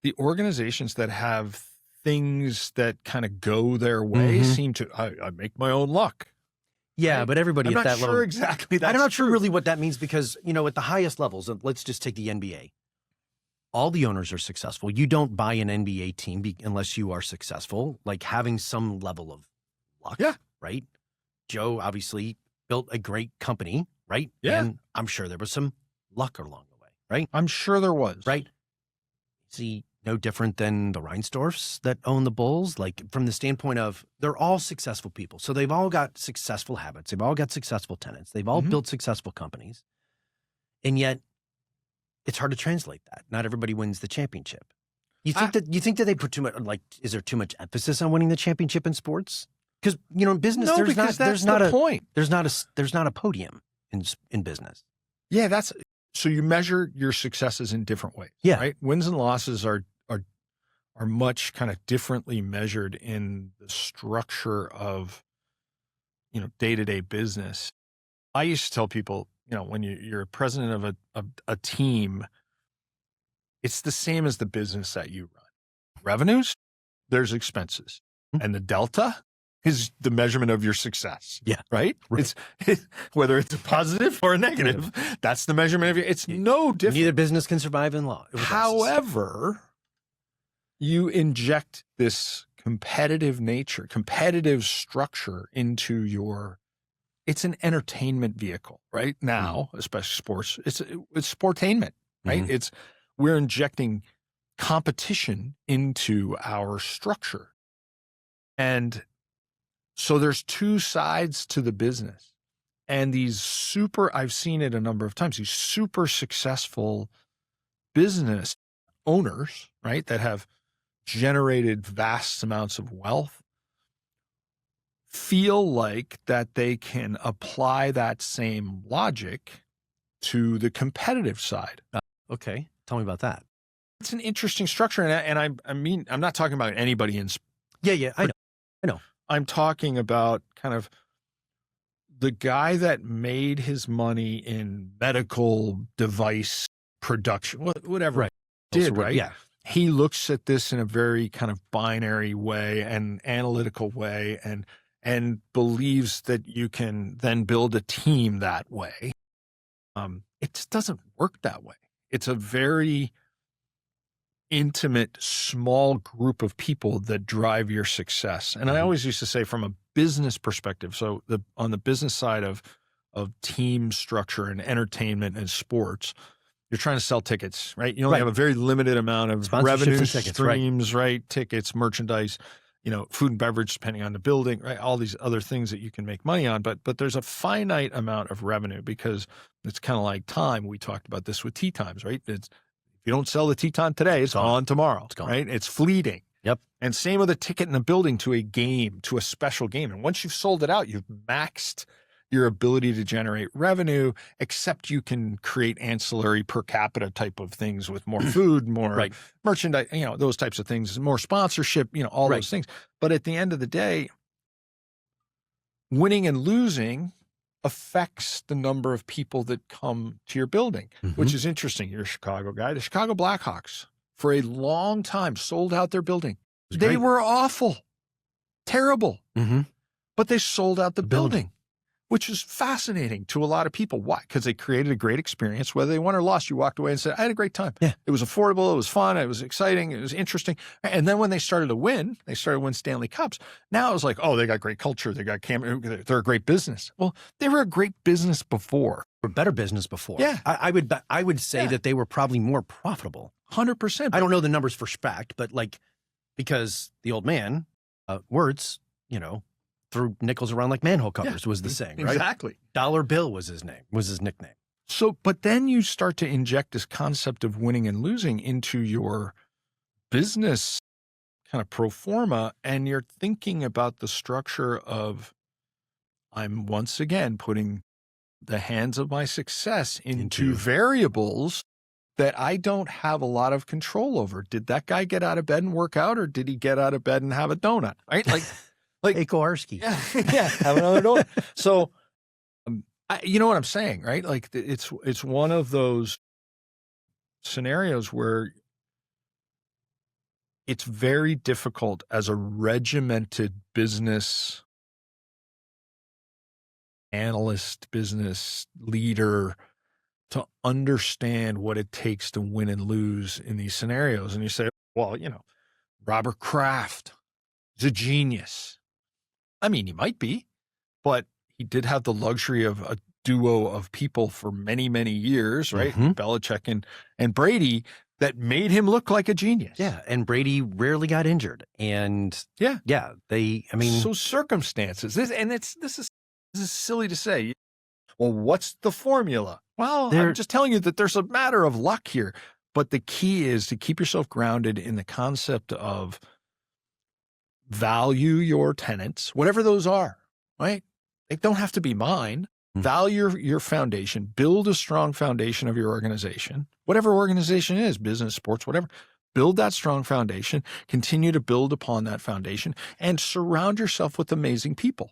the organizations that have things that kind of go their way seem to, I make my own luck. Yeah, right? But everybody at that level. I'm not sure exactly that's I'm not sure really what that means because, at the highest levels, let's just take the NBA. All the owners are successful. You don't buy an NBA team unless you are successful, like having some level of luck, right? Joe obviously built a great company, right? Yeah. And I'm sure there was some luck along the way, right? I'm sure there was. Right. See, no different than the Reinsdorfs that own the Bulls, like from the standpoint of they're all successful people. So they've all got successful habits. They've all got successful tenants. They've all built successful companies. And yet it's hard to translate that. Not everybody wins the championship. You think that they put too much, like, is there too much emphasis on winning the championship in sports? Because, you know, in business, No, because that's the point. There's not a podium in business. Yeah, so you measure your successes in different ways. Yeah. Right. Wins and losses are much kind of differently measured in the structure of, you know, day-to-day business. I used to tell people, you know, when you're a president of a team, it's the same as the business that you run. Revenues, there's expenses, and the delta is the measurement of your success. Yeah. Right? It's whether it's a positive or a negative, that's the measurement of it's no different. Neither business can survive in law. However, you inject this competitive nature, competitive structure into it's an entertainment vehicle right now, especially sports. It's sportainment, right? We're injecting competition into our structure. And so there's two sides to the business. And I've seen it a number of times, these super successful business owners, right, that have generated vast amounts of wealth, feel like that they can apply that same logic to the competitive side. Okay. Tell me about that. It's an interesting structure. And I mean, I'm not talking about anybody in. Yeah. I know. I'm talking about kind of the guy that made his money in medical device production, whatever right. did, right? Yeah. He looks at this in a very kind of binary way and analytical way and believes that you can then build a team that way. It just doesn't work that way. It's a very intimate, small group of people that drive your success. And I always used to say from a business perspective, so on the business side of team structure and entertainment and sports, you're trying to sell tickets, right? You only have a very limited amount of revenue streams, right? Tickets, merchandise, you know, food and beverage, depending on the building, right? All these other things that you can make money on. But there's a finite amount of revenue because it's kind of like time. We talked about this with tea times, right? If you don't sell the tea time today, it's gone tomorrow, it's gone. Right? It's fleeting. Yep. And same with a ticket in a building to a game, to a special game. And once you've sold it out, you've maxed your ability to generate revenue, except you can create ancillary per capita type of things with more food, more merchandise, you know, those types of things, more sponsorship, you know, all those things. But at the end of the day, winning and losing affects the number of people that come to your building, which is interesting. You're a Chicago guy. The Chicago Blackhawks, for a long time, sold out their building. They were awful, terrible, but they sold out the building, which is fascinating to a lot of people. Why? Because they created a great experience. Whether they won or lost, you walked away and said, I had a great time. Yeah. It was affordable. It was fun. It was exciting. It was interesting. And then when they started to win, Stanley Cups. Now it was like, oh, they got great culture. They got they're a great business. Well, they were a great business before. Or better business before. Yeah. I would say that they were probably more profitable. 100%. I don't know the numbers for fact, but like, because the old man, words, you know, threw nickels around like manhole covers was the saying, right? Exactly. Dollar Bill was his name, was his nickname. So, but then you start to inject this concept of winning and losing into your business kind of pro forma, and you're thinking about the structure of, I'm once again putting the hands of my success into variables that I don't have a lot of control over. Did that guy get out of bed and work out, or did he get out of bed and have a donut? Right? Like hey, Kowarski. Yeah, have another donut. So, you know what I'm saying, right? Like it's one of those scenarios where it's very difficult as a regimented business analyst, business leader, to understand what it takes to win and lose in these scenarios. And you say, well, you know, Robert Kraft is a genius. I mean, he might be, but he did have the luxury of a duo of people for many, many years, right? Belichick and Brady, that made him look like a genius. Yeah. And Brady rarely got injured. And so circumstances, this is silly to say. Well, what's the formula? Well, I'm just telling you that there's a matter of luck here. But the key is to keep yourself grounded in the concept of value your tenants, whatever those are, right? They don't have to be mine. Value your foundation, build a strong foundation of your organization, whatever organization it is, business, sports, whatever. Build that strong foundation, continue to build upon that foundation, and surround yourself with amazing people.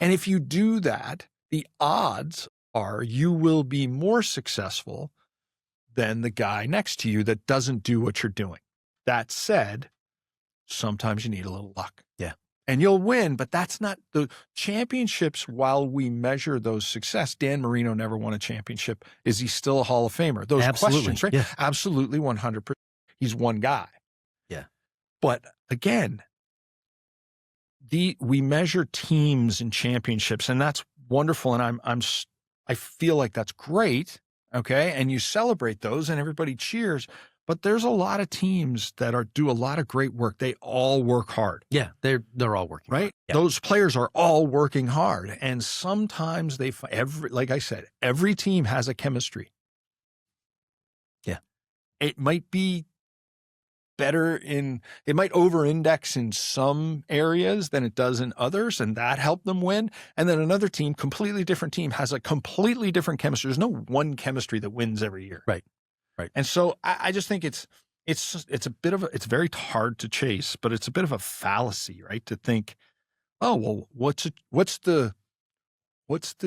And if you do that, the odds are you will be more successful than the guy next to you that doesn't do what you're doing. That said, sometimes you need a little luck. Yeah. And you'll win, but that's not the championships. While we measure those success, Dan Marino never won a championship. Is he still a Hall of Famer? Those questions, right? Yeah. Absolutely, 100%. He's one guy. Yeah. But again, we measure teams and championships, and that's wonderful. And I feel like that's great. Okay. And you celebrate those and everybody cheers. But there's a lot of teams that do a lot of great work. They all work hard. Yeah, they're all working right. hard. Yeah. Those players are all working hard, and sometimes like I said, every team has a chemistry. Yeah, it might be better it might over-index in some areas than it does in others, and that helped them win. And then another team, completely different team, has a completely different chemistry. There's no one chemistry that wins every year. Right. Right. And so I just think it's very hard to chase, but it's a bit of a fallacy, right? To think, oh, well, what's the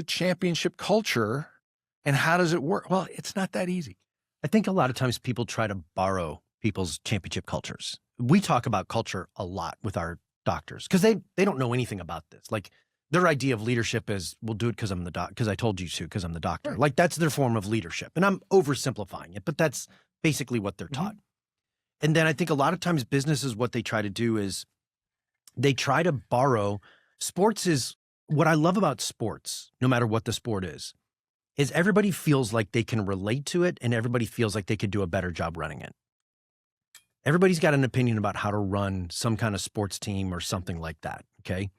championship culture and how does it work? Well, it's not that easy. I think a lot of times people try to borrow people's championship cultures. We talk about culture a lot with our doctors because they don't know anything about this. Like, their idea of leadership is, we'll do it because I'm the doc, because I told you to, because I'm the doctor. Right. Like, that's their form of leadership. And I'm oversimplifying it, but that's basically what they're taught. And then I think a lot of times businesses, what they try to do is they try to borrow. Sports is what I love about sports, no matter what the sport is everybody feels like they can relate to it and everybody feels like they could do a better job running it. Everybody's got an opinion about how to run some kind of sports team or something like that. Okay.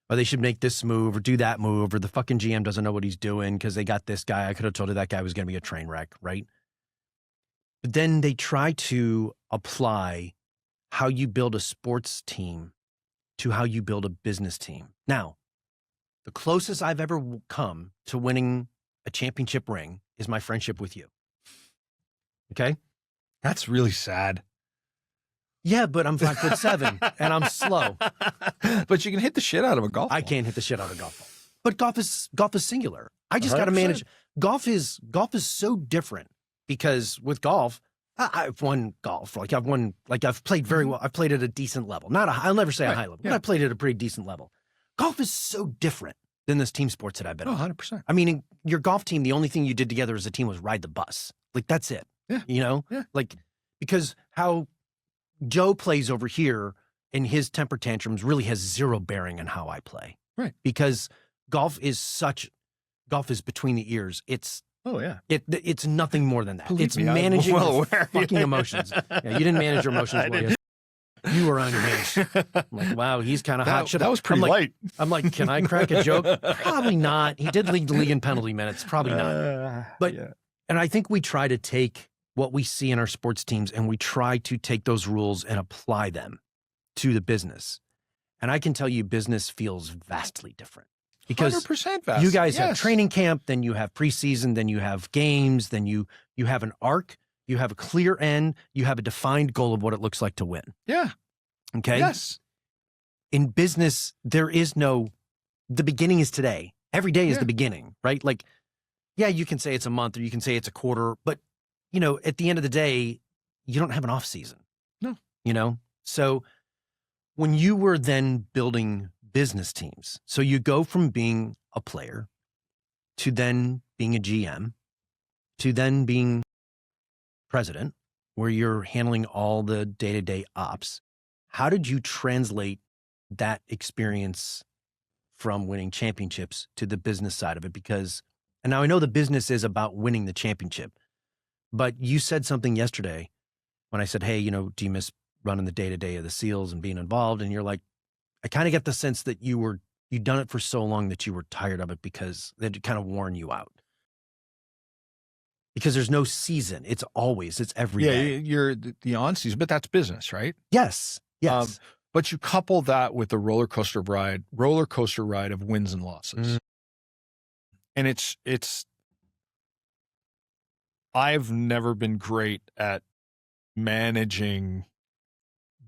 Or they should make this move or do that move, or the fucking GM doesn't know what he's doing because they got this guy. I could have told you that guy was going to be a train wreck, right? But then they try to apply how you build a sports team to how you build a business team. Now, the closest I've ever come to winning a championship ring is my friendship with you. Okay? That's really sad. Yeah, but I'm 5'7" and I'm slow. But you can hit the shit out of a golf ball. I can't hit the shit out of a golf ball. But golf is singular. I just got to manage. Golf is so different because with golf, I've won golf. I've played very well. I've played at a decent level. I'll never say a high level, but I played at a pretty decent level. Golf is so different than this team sports that I've been on. 100%. I mean, in your golf team, the only thing you did together as a team was ride the bus. Like, that's it. Yeah. You know? Yeah. Like, because how Joe plays over here and his temper tantrums really has zero bearing on how I play. Right. Because golf is between the ears. It's nothing more than that. Believe it's me, managing your fucking emotions. Yeah, you didn't manage your emotions well yesterday. You were on your knees. I'm like, wow, he's kind of hot. That was pretty light. I'm like, can I crack a joke? Probably not. He did lead the league in penalty minutes. Probably not. But and I think we try to take what we see in our sports teams and we try to take those rules and apply them to the business. And I can tell you business feels vastly different. Because 100% vast. You guys have training camp, then you have preseason, then you have games, then you have an arc, you have a clear end, you have a defined goal of what it looks like to win. Yeah. Okay? Yes. In business, the beginning is today. Every day is the beginning, right? Like, yeah, you can say it's a month or you can say it's a quarter, but at the end of the day, you don't have an off season. No. So when you were then building business teams, so you go from being a player to then being a GM to then being president, where you're handling all the day-to-day ops. How did you translate that experience from winning championships to the business side of it? Because, and now I know the business is about winning the championship, but you said something yesterday when I said, hey, do you miss running the day-to-day of the SEALs and being involved? And you're like, I kind of get the sense that you'd done it for so long that you were tired of it because they'd kind of worn you out. Because there's no season. It's every day. You're the on season, but that's business, right? Yes. Yes. But you couple that with the roller coaster ride of wins and losses. And it's I've never been great at managing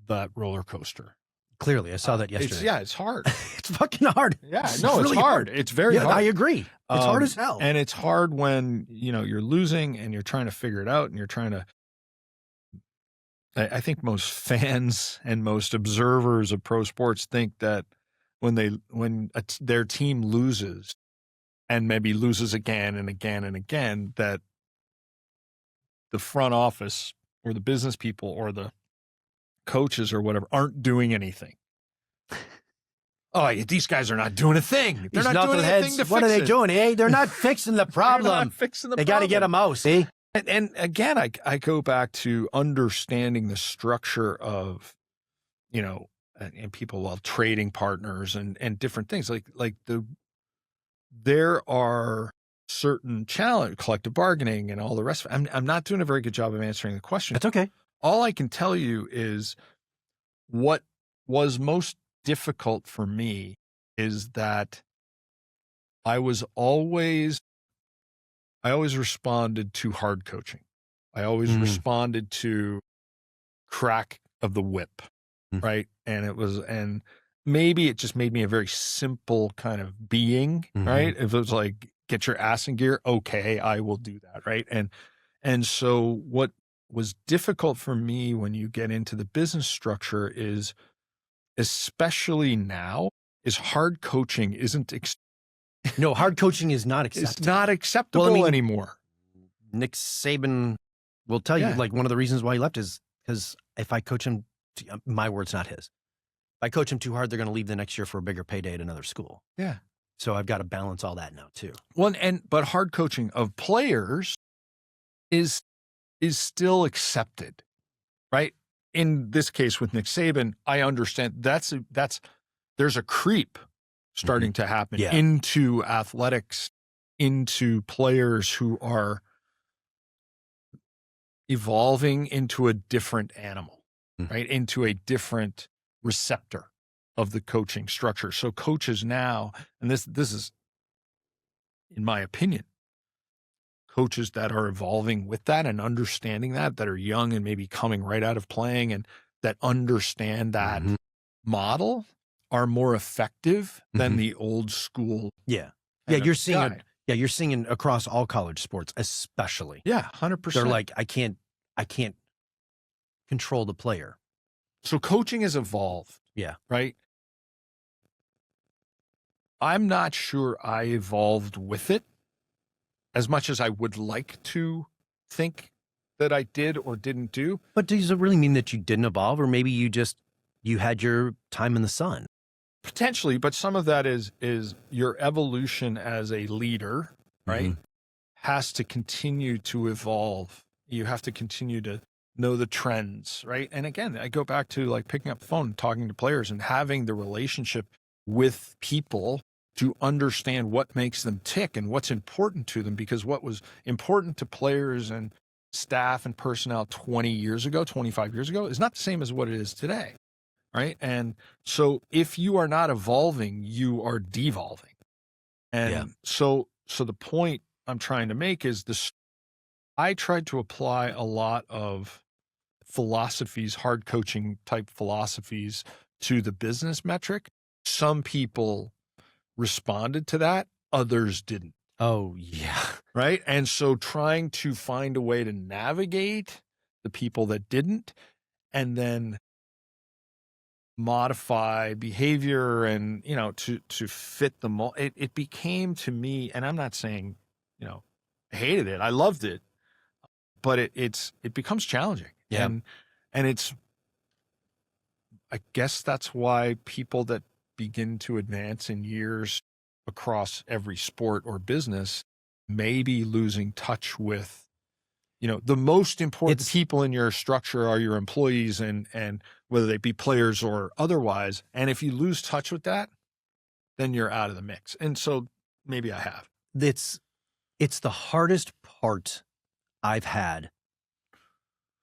that roller coaster. Clearly, I saw that yesterday. It's hard. It's fucking hard. Yeah, it's really hard. It's very hard. I agree. It's hard as hell. And it's hard when, you're losing and you're trying to figure it out and you're trying to. I think most fans and most observers of pro sports think that when their team loses and maybe loses again and again and again, that the front office or the business people or the coaches or whatever aren't doing anything. Oh, these guys are not doing a thing. They're not doing anything to fix it. What are they doing? Hey, they're not fixing the problem. They're not fixing the They problem. got to get them out, see? And again, I go back to understanding the structure of, and people trading partners and different things there are certain collective bargaining and all the rest of it. I'm not doing a very good job of answering the question. That's okay. All I can tell you is what was most difficult for me is that I always responded to hard coaching. I always responded to crack of the whip, right? And maybe it just made me a very simple kind of being, right? If it was like, get your ass in gear, okay, I will do that, right? And so what was difficult for me when you get into the business structure is, especially now, is hard coaching isn't no, hard coaching is not acceptable. It's not acceptable anymore. Nick Saban will tell you, like, one of the reasons why he left is because if I coach him, my word's not his. If I coach him too hard, they're going to leave the next year for a bigger payday at another school. Yeah. So I've got to balance all that now too. Well, but hard coaching of players is still accepted, right? In this case with Nick Saban, I understand there's a creep starting to happen into athletics, into players who are evolving into a different animal, right? Into a different receptor of the coaching structure. So coaches now, and this is, in my opinion, coaches that are evolving with that and understanding that are young and maybe coming right out of playing and that understand that model are more effective than the old school. Yeah. Yeah. You're seeing you're seeing it across all college sports, especially. Yeah. 100%. They're like, I can't control the player. So coaching has evolved. Yeah. Right. I'm not sure I evolved with it as much as I would like to think that I did or didn't do. But does it really mean that you didn't evolve, or maybe you had your time in the sun? Potentially, but some of that is your evolution as a leader, right? Has to continue to evolve. You have to continue to know the trends, right? And again, I go back to like picking up the phone, talking to players and having the relationship with people to understand what makes them tick and what's important to them, because what was important to players and staff and personnel 20 years ago, 25 years ago is not the same as what it is today, right? And so if you are not evolving, you are devolving. And so the point I'm trying to make is this: I tried to apply a lot of philosophies, hard coaching type philosophies, to the business metric. Some people responded to that, others didn't. Oh, yeah. Right. And so trying to find a way to navigate the people that didn't, and then modify behavior and, to fit the mold. It became, to me, and I'm not saying, I hated it. I loved it, but it becomes challenging. Yeah. And it's, I guess that's why people that begin to advance in years across every sport or business may be losing touch with, the most important people in your structure are your employees, and whether they be players or otherwise. And if you lose touch with that, then you're out of the mix. And so maybe I have. It's the hardest part I've had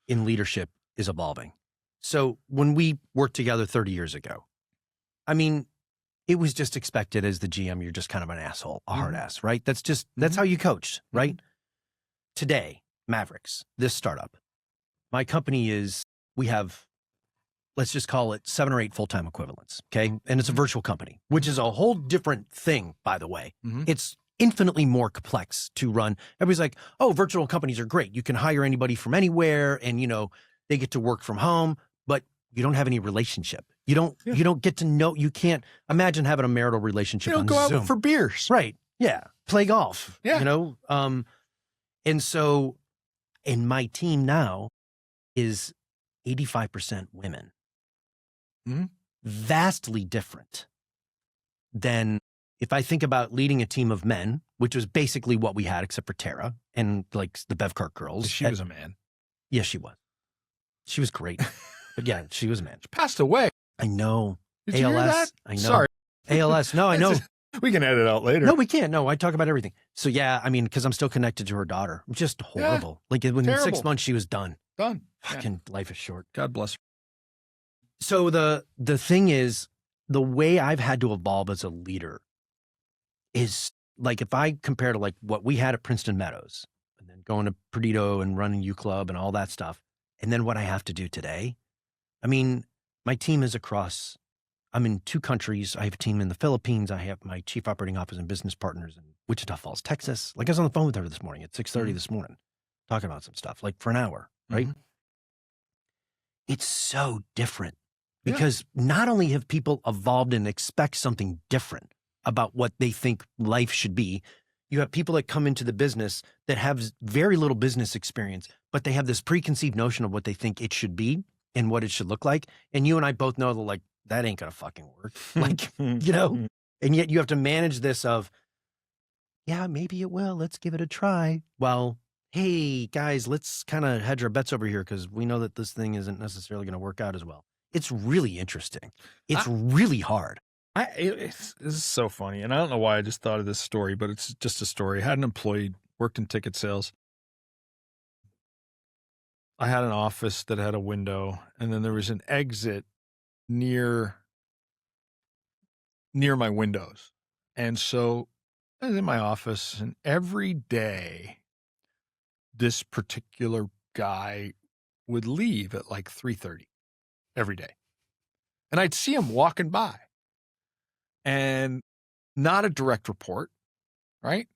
in leadership is evolving. So when we worked together 30 years ago, I mean, it was just expected as the GM, you're just kind of an asshole, a hard ass, right? That's how you coached, right? Today, Mavericks, this startup, my company we have, let's just call it 7 or 8 full-time equivalents, okay? And it's a virtual company, which is a whole different thing, by the way. It's infinitely more complex to run. Everybody's like, oh, virtual companies are great. You can hire anybody from anywhere and, they get to work from home, but you don't have any relationship. You don't get to know, you can't imagine having a marital relationship on go Zoom. out for beers. Right. Yeah. Play golf. Yeah. And so, and my team now is 85% women. Vastly different than if I think about leading a team of men, which was basically what we had, except for Tara and like the Bevcart girls. She was a man. Yes, she was. She was great. But yeah, she was a man. She passed away. I know. Did you hear that? I know. Sorry. ALS. No, I know. We can edit out later. No, we can't. No, I talk about everything. So yeah, I mean, because I'm still connected to her daughter. Just horrible. Like within 6 months, she was done. Done. Fucking life is short. God bless her. So the thing is, the way I've had to evolve as a leader is like, if I compare to like what we had at Princeton Meadows and then going to Perdido and running U Club and all that stuff, and then what I have to do today. I mean, my team is across, I'm in 2 countries. I have a team in the Philippines. I have my chief operating officer and business partners in Wichita Falls, Texas. Like I was on the phone with her this morning at 6:30 this morning, talking about some stuff like for an hour, right? It's so different because not only have people evolved and expect something different about what they think life should be, you have people that come into the business that have very little business experience, but they have this preconceived notion of what they think it should be and what it should look like. And you and I both know that like, that ain't gonna fucking work. Like, and yet you have to manage this of, yeah, maybe it will. Let's give it a try. Well, hey guys, let's kind of hedge our bets over here because we know that this thing isn't necessarily going to work out as well. It's really interesting. It's really hard. This is so funny. And I don't know why I just thought of this story, but it's just a story. I had an employee, worked in ticket sales. I had an office that had a window, and then there was an exit near my windows. And so I was in my office, and every day this particular guy would leave at like 3:30 every day. And I'd see him walking by. And not a direct report, right?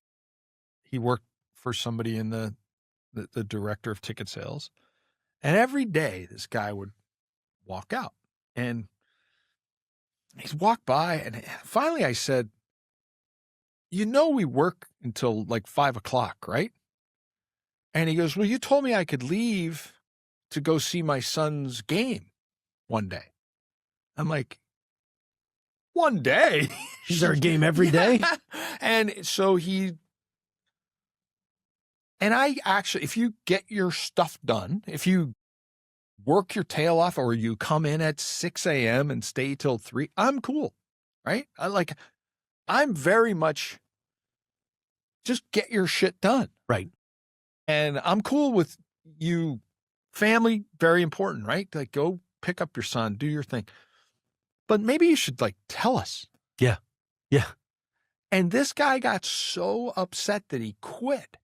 He worked for somebody in the director of ticket sales. And every day this guy would walk out. And he's walked by, and finally I said, we work until like 5 o'clock, right? And he goes, well, you told me I could leave to go see my son's game one day. I'm like, one day? Is there a game every day? And so I actually, if you get your stuff done, if you work your tail off or you come in at 6 a.m. and stay till 3, I'm cool, right? I'm very much just get your shit done. Right. And I'm cool with you. Family, very important, right? Like go pick up your son, do your thing. But maybe you should like tell us. Yeah. Yeah. And this guy got so upset that he quit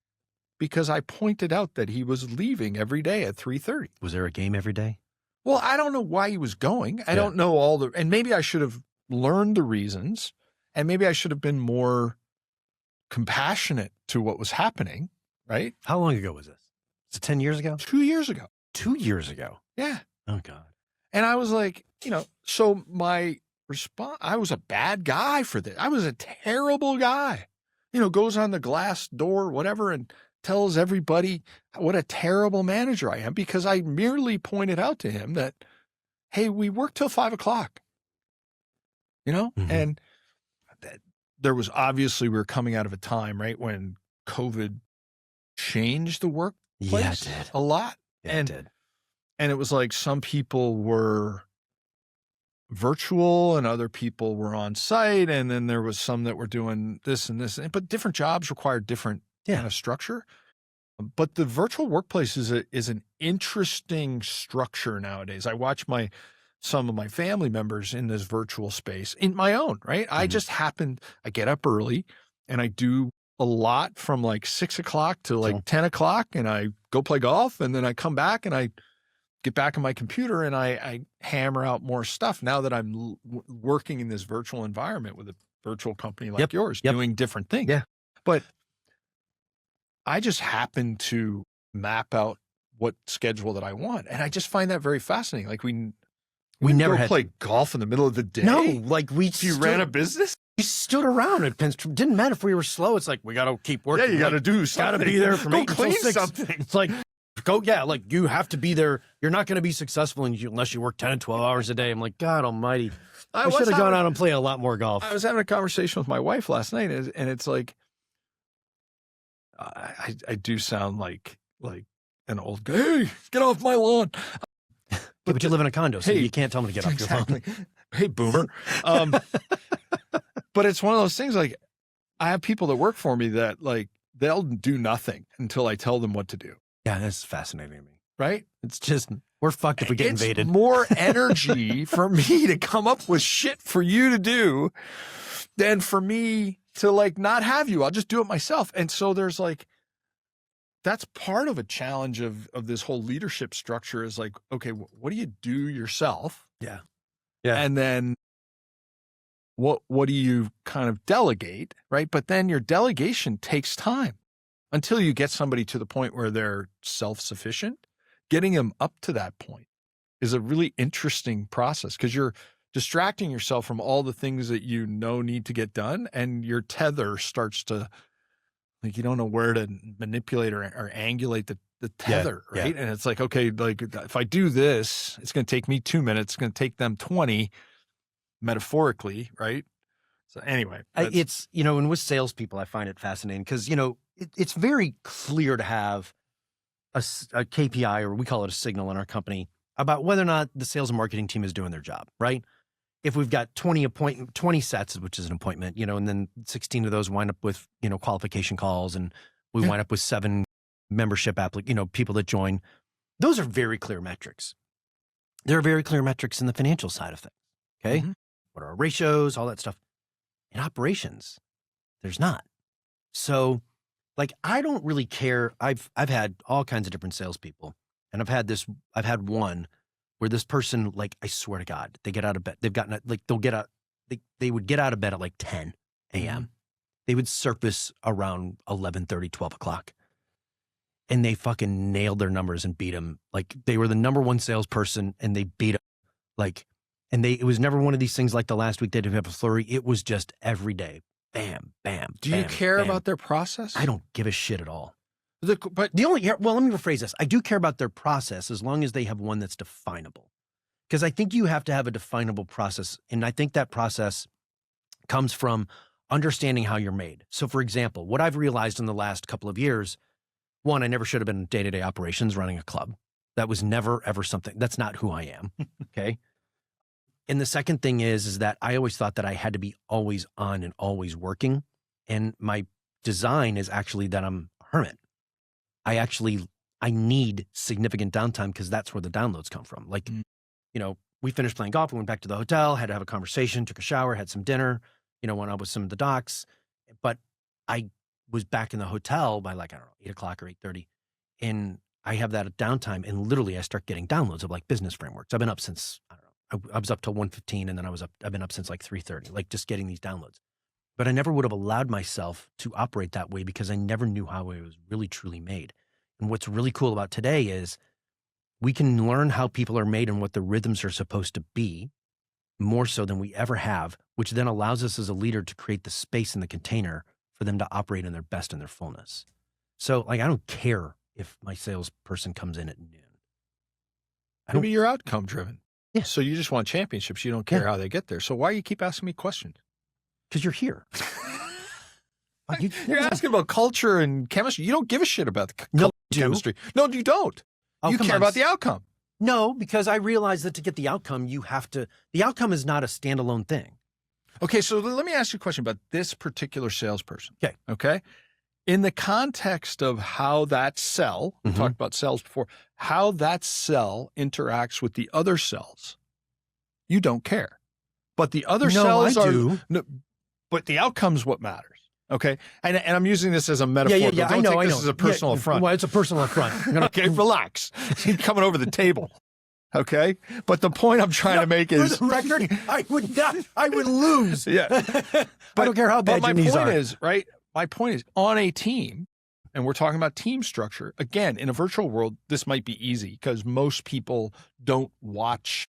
because I pointed out that he was leaving every day at 3:30. Was there a game every day? Well, I don't know why he was going. I don't know and maybe I should have learned the reasons, and maybe I should have been more compassionate to what was happening, right? How long ago was this? Is it 10 years ago? 2 years ago. 2 years ago. Yeah. Oh God. And I was like, so my response, I was a bad guy for this. I was a terrible guy, goes on the glass door, whatever, and tells everybody what a terrible manager I am because I merely pointed out to him that, hey, we work till 5 o'clock, and there was obviously, we were coming out of a time, right, when COVID changed the workplace a lot. Yeah, it did. And it was like some people were virtual and other people were on site. And then there was some that were doing this and this, but different jobs required different kind of structure. But the virtual workplace is an interesting structure nowadays. I watch some of my family members in this virtual space in my own, right? I just I get up early and I do a lot from like 6 o'clock to like 10 o'clock, and I go play golf, and then I come back and I get back on my computer and I hammer out more stuff now that I'm working in this virtual environment with a virtual company like yours, doing different things. Yeah. But I just happen to map out what schedule that I want. And I just find that very fascinating. Like we never had play golf in the middle of the day. No, like you ran a business. We stood around. It didn't matter if we were slow. It's like, we got to keep working. Yeah, you got to do something. Got to be there from 8 clean until 6. something. It's like, like you have to be there. You're not going to be successful unless you work 10 and 12 hours a day. I'm like, God almighty. I should have gone out and played a lot more golf. I was having a conversation with my wife last night, and it's like, I do sound like an old guy. Hey, get off my lawn. But you live in a condo, so you can't tell me to get off your lawn. Hey, boomer. But it's one of those things, like, I have people that work for me that, like, they'll do nothing until I tell them what to do. Yeah, that's fascinating to me. Right? It's just, we're fucked if we get invaded. It's more energy for me to come up with shit for you to do than for me to like not have you. I'll just do it myself. And so there's like, that's part of a challenge of this whole leadership structure is like, okay, what do you do yourself? Yeah. And then what do you kind of delegate, right? But then your delegation takes time until you get somebody to the point where they're self-sufficient. Getting them up to that point is a really interesting process because you're distracting yourself from all the things that you know need to get done, and your tether starts to, like, you don't know where to manipulate or angulate the tether, right? And it's like, okay, like if I do this, it's going to take me 2 minutes. It's going to take them 20, metaphorically, right? So anyway. It's, and with salespeople, I find it fascinating because, it's very clear to have a KPI, or we call it a signal in our company, about whether or not the sales and marketing team is doing their job, right? If we've got 20 sets, which is an appointment, and then 16 of those wind up with, qualification calls, and we wind up with 7 membership people that join. Those are very clear metrics. There are very clear metrics in the financial side of things. Okay. Mm-hmm. What are our ratios, all that stuff. In operations, there's not. So like, I don't really care. I've had all kinds of different salespeople, and I've had one where this person, like, I swear to God, they get out of bed. They've gotten, like, they would get out of bed at like 10 a.m. Mm-hmm. They would surface around 11:30, 12 o'clock. And they fucking nailed their numbers and beat them. Like, they were the number one salesperson, and they beat them. Like, and it was never one of these things like the last week they didn't have a flurry. It was just every day. Bam. Do you care about their process? I don't give a shit at all. Well, let me rephrase this. I do care about their process as long as they have one that's definable. Because I think you have to have a definable process. And I think that process comes from understanding how you're made. So for example, what I've realized in the last couple of years, one, I never should have been in day-to-day operations running a club. That was never, ever something. That's not who I am. Okay. And the second thing is that I always thought that I had to be always on and always working. And my design is actually that I'm a hermit. I need significant downtime because that's where the downloads come from. Like, we finished playing golf, we went back to the hotel, had to have a conversation, took a shower, had some dinner, went out with some of the docs. But I was back in the hotel by like, I don't know, 8 o'clock or 8:30. And I have that downtime, and literally I start getting downloads of like business frameworks. I've been up since, I don't know, I was up till 1:15, and then I've been up since like 3:30, like just getting these downloads. But I never would have allowed myself to operate that way because I never knew how it was really truly made. And what's really cool about today is we can learn how people are made and what the rhythms are supposed to be more so than we ever have, which then allows us as a leader to create the space in the container for them to operate in their best and their fullness. So like, I don't care if my salesperson comes in at noon. Maybe you're outcome driven. Yeah. So you just want championships. You don't care how they get there. So why you keep asking me questions? Because you're here. You're asking about culture and chemistry. You don't give a shit about the chemistry. No, you don't. You care about the outcome. No, because I realize that to get the outcome, the outcome is not a standalone thing. Okay, so let me ask you a question about this particular salesperson. Okay. in the context of how that cell, we talked about cells before, how that cell interacts with the other cells, you don't care. But the other cells but the outcome's what matters. Okay. And I'm using this as a metaphor. Yeah. I know. This is a personal affront. Well, it's a personal affront. Okay. Relax. You're coming over the table. Okay. But the point I'm trying to make is, for the record, I would lose. Yeah. But I don't care how bad your knees are. My point is on a team, and we're talking about team structure. Again, in a virtual world, this might be easy because most people don't watch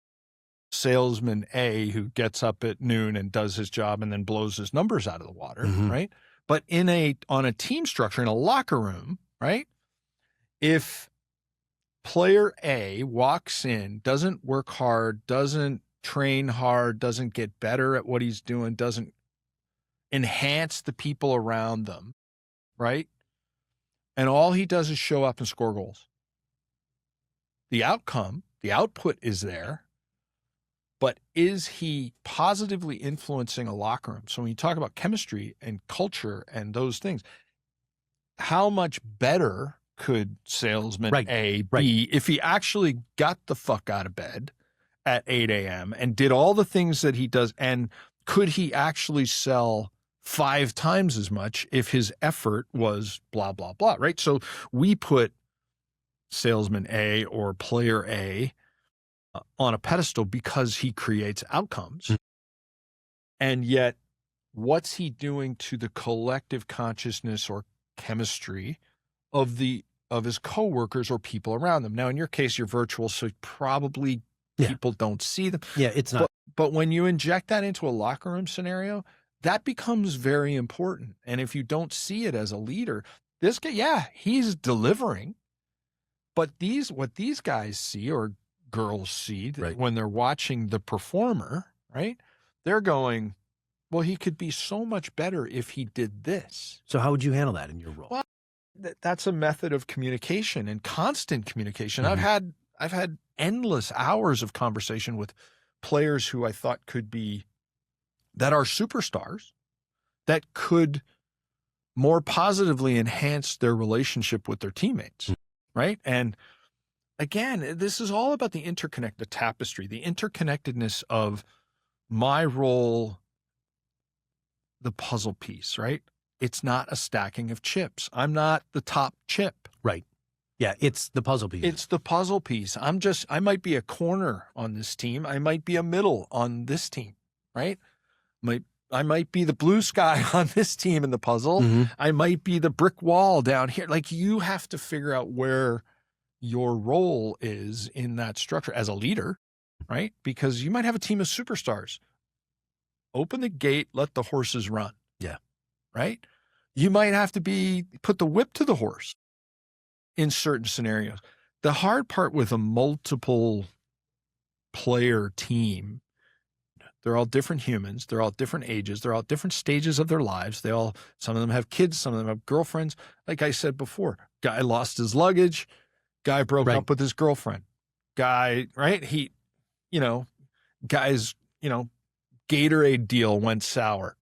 salesman A who gets up at noon and does his job and then blows his numbers out of the water, right? But on a team structure, in a locker room, right? If player A walks in, doesn't work hard, doesn't train hard, doesn't get better at what he's doing, doesn't enhance the people around them, right? And all he does is show up and score goals. The output is there, but is he positively influencing a locker room? So when you talk about chemistry and culture and those things, how much better could salesman A be if he actually got the fuck out of bed at 8 a.m. and did all the things that he does? And could he actually sell 5 times as much if his effort was blah, blah, blah, right? So we put salesman A or player A on a pedestal because he creates outcomes. And yet, what's he doing to the collective consciousness or chemistry of his coworkers or people around them? Now, in your case, you're virtual, so probably people don't see them. Yeah, it's not. But when you inject that into a locker room scenario, that becomes very important. And if you don't see it as a leader, this guy, he's delivering. But what these guys see or girls see when they're watching the performer, right? They're going, well, he could be so much better if he did this. So how would you handle that in your role? Well, that's a method of communication and constant communication. I've had endless hours of conversation with players who I thought that are superstars, that could more positively enhance their relationship with their teammates, right? And again, this is all about the tapestry, the interconnectedness of my role, the puzzle piece, right? It's not a stacking of chips. I'm not the top chip. Right. Yeah, it's the puzzle piece. It's the puzzle piece. I might be a corner on this team. I might be a middle on this team, right? I might be the blue sky on this team in the puzzle. I might be the brick wall down here. Like, you have to figure out where your role is in that structure as a leader, right? Because you might have a team of superstars. Open the gate, let the horses run. Yeah. Right? You might have to put the whip to the horse in certain scenarios. The hard part with a multiple player team, they're all different humans. They're all different ages. They're all different stages of their lives. Some of them have kids. Some of them have girlfriends. Like I said before, guy lost his luggage. Guy broke up with his girlfriend. Guy, right? Guy's, Gatorade deal went sour.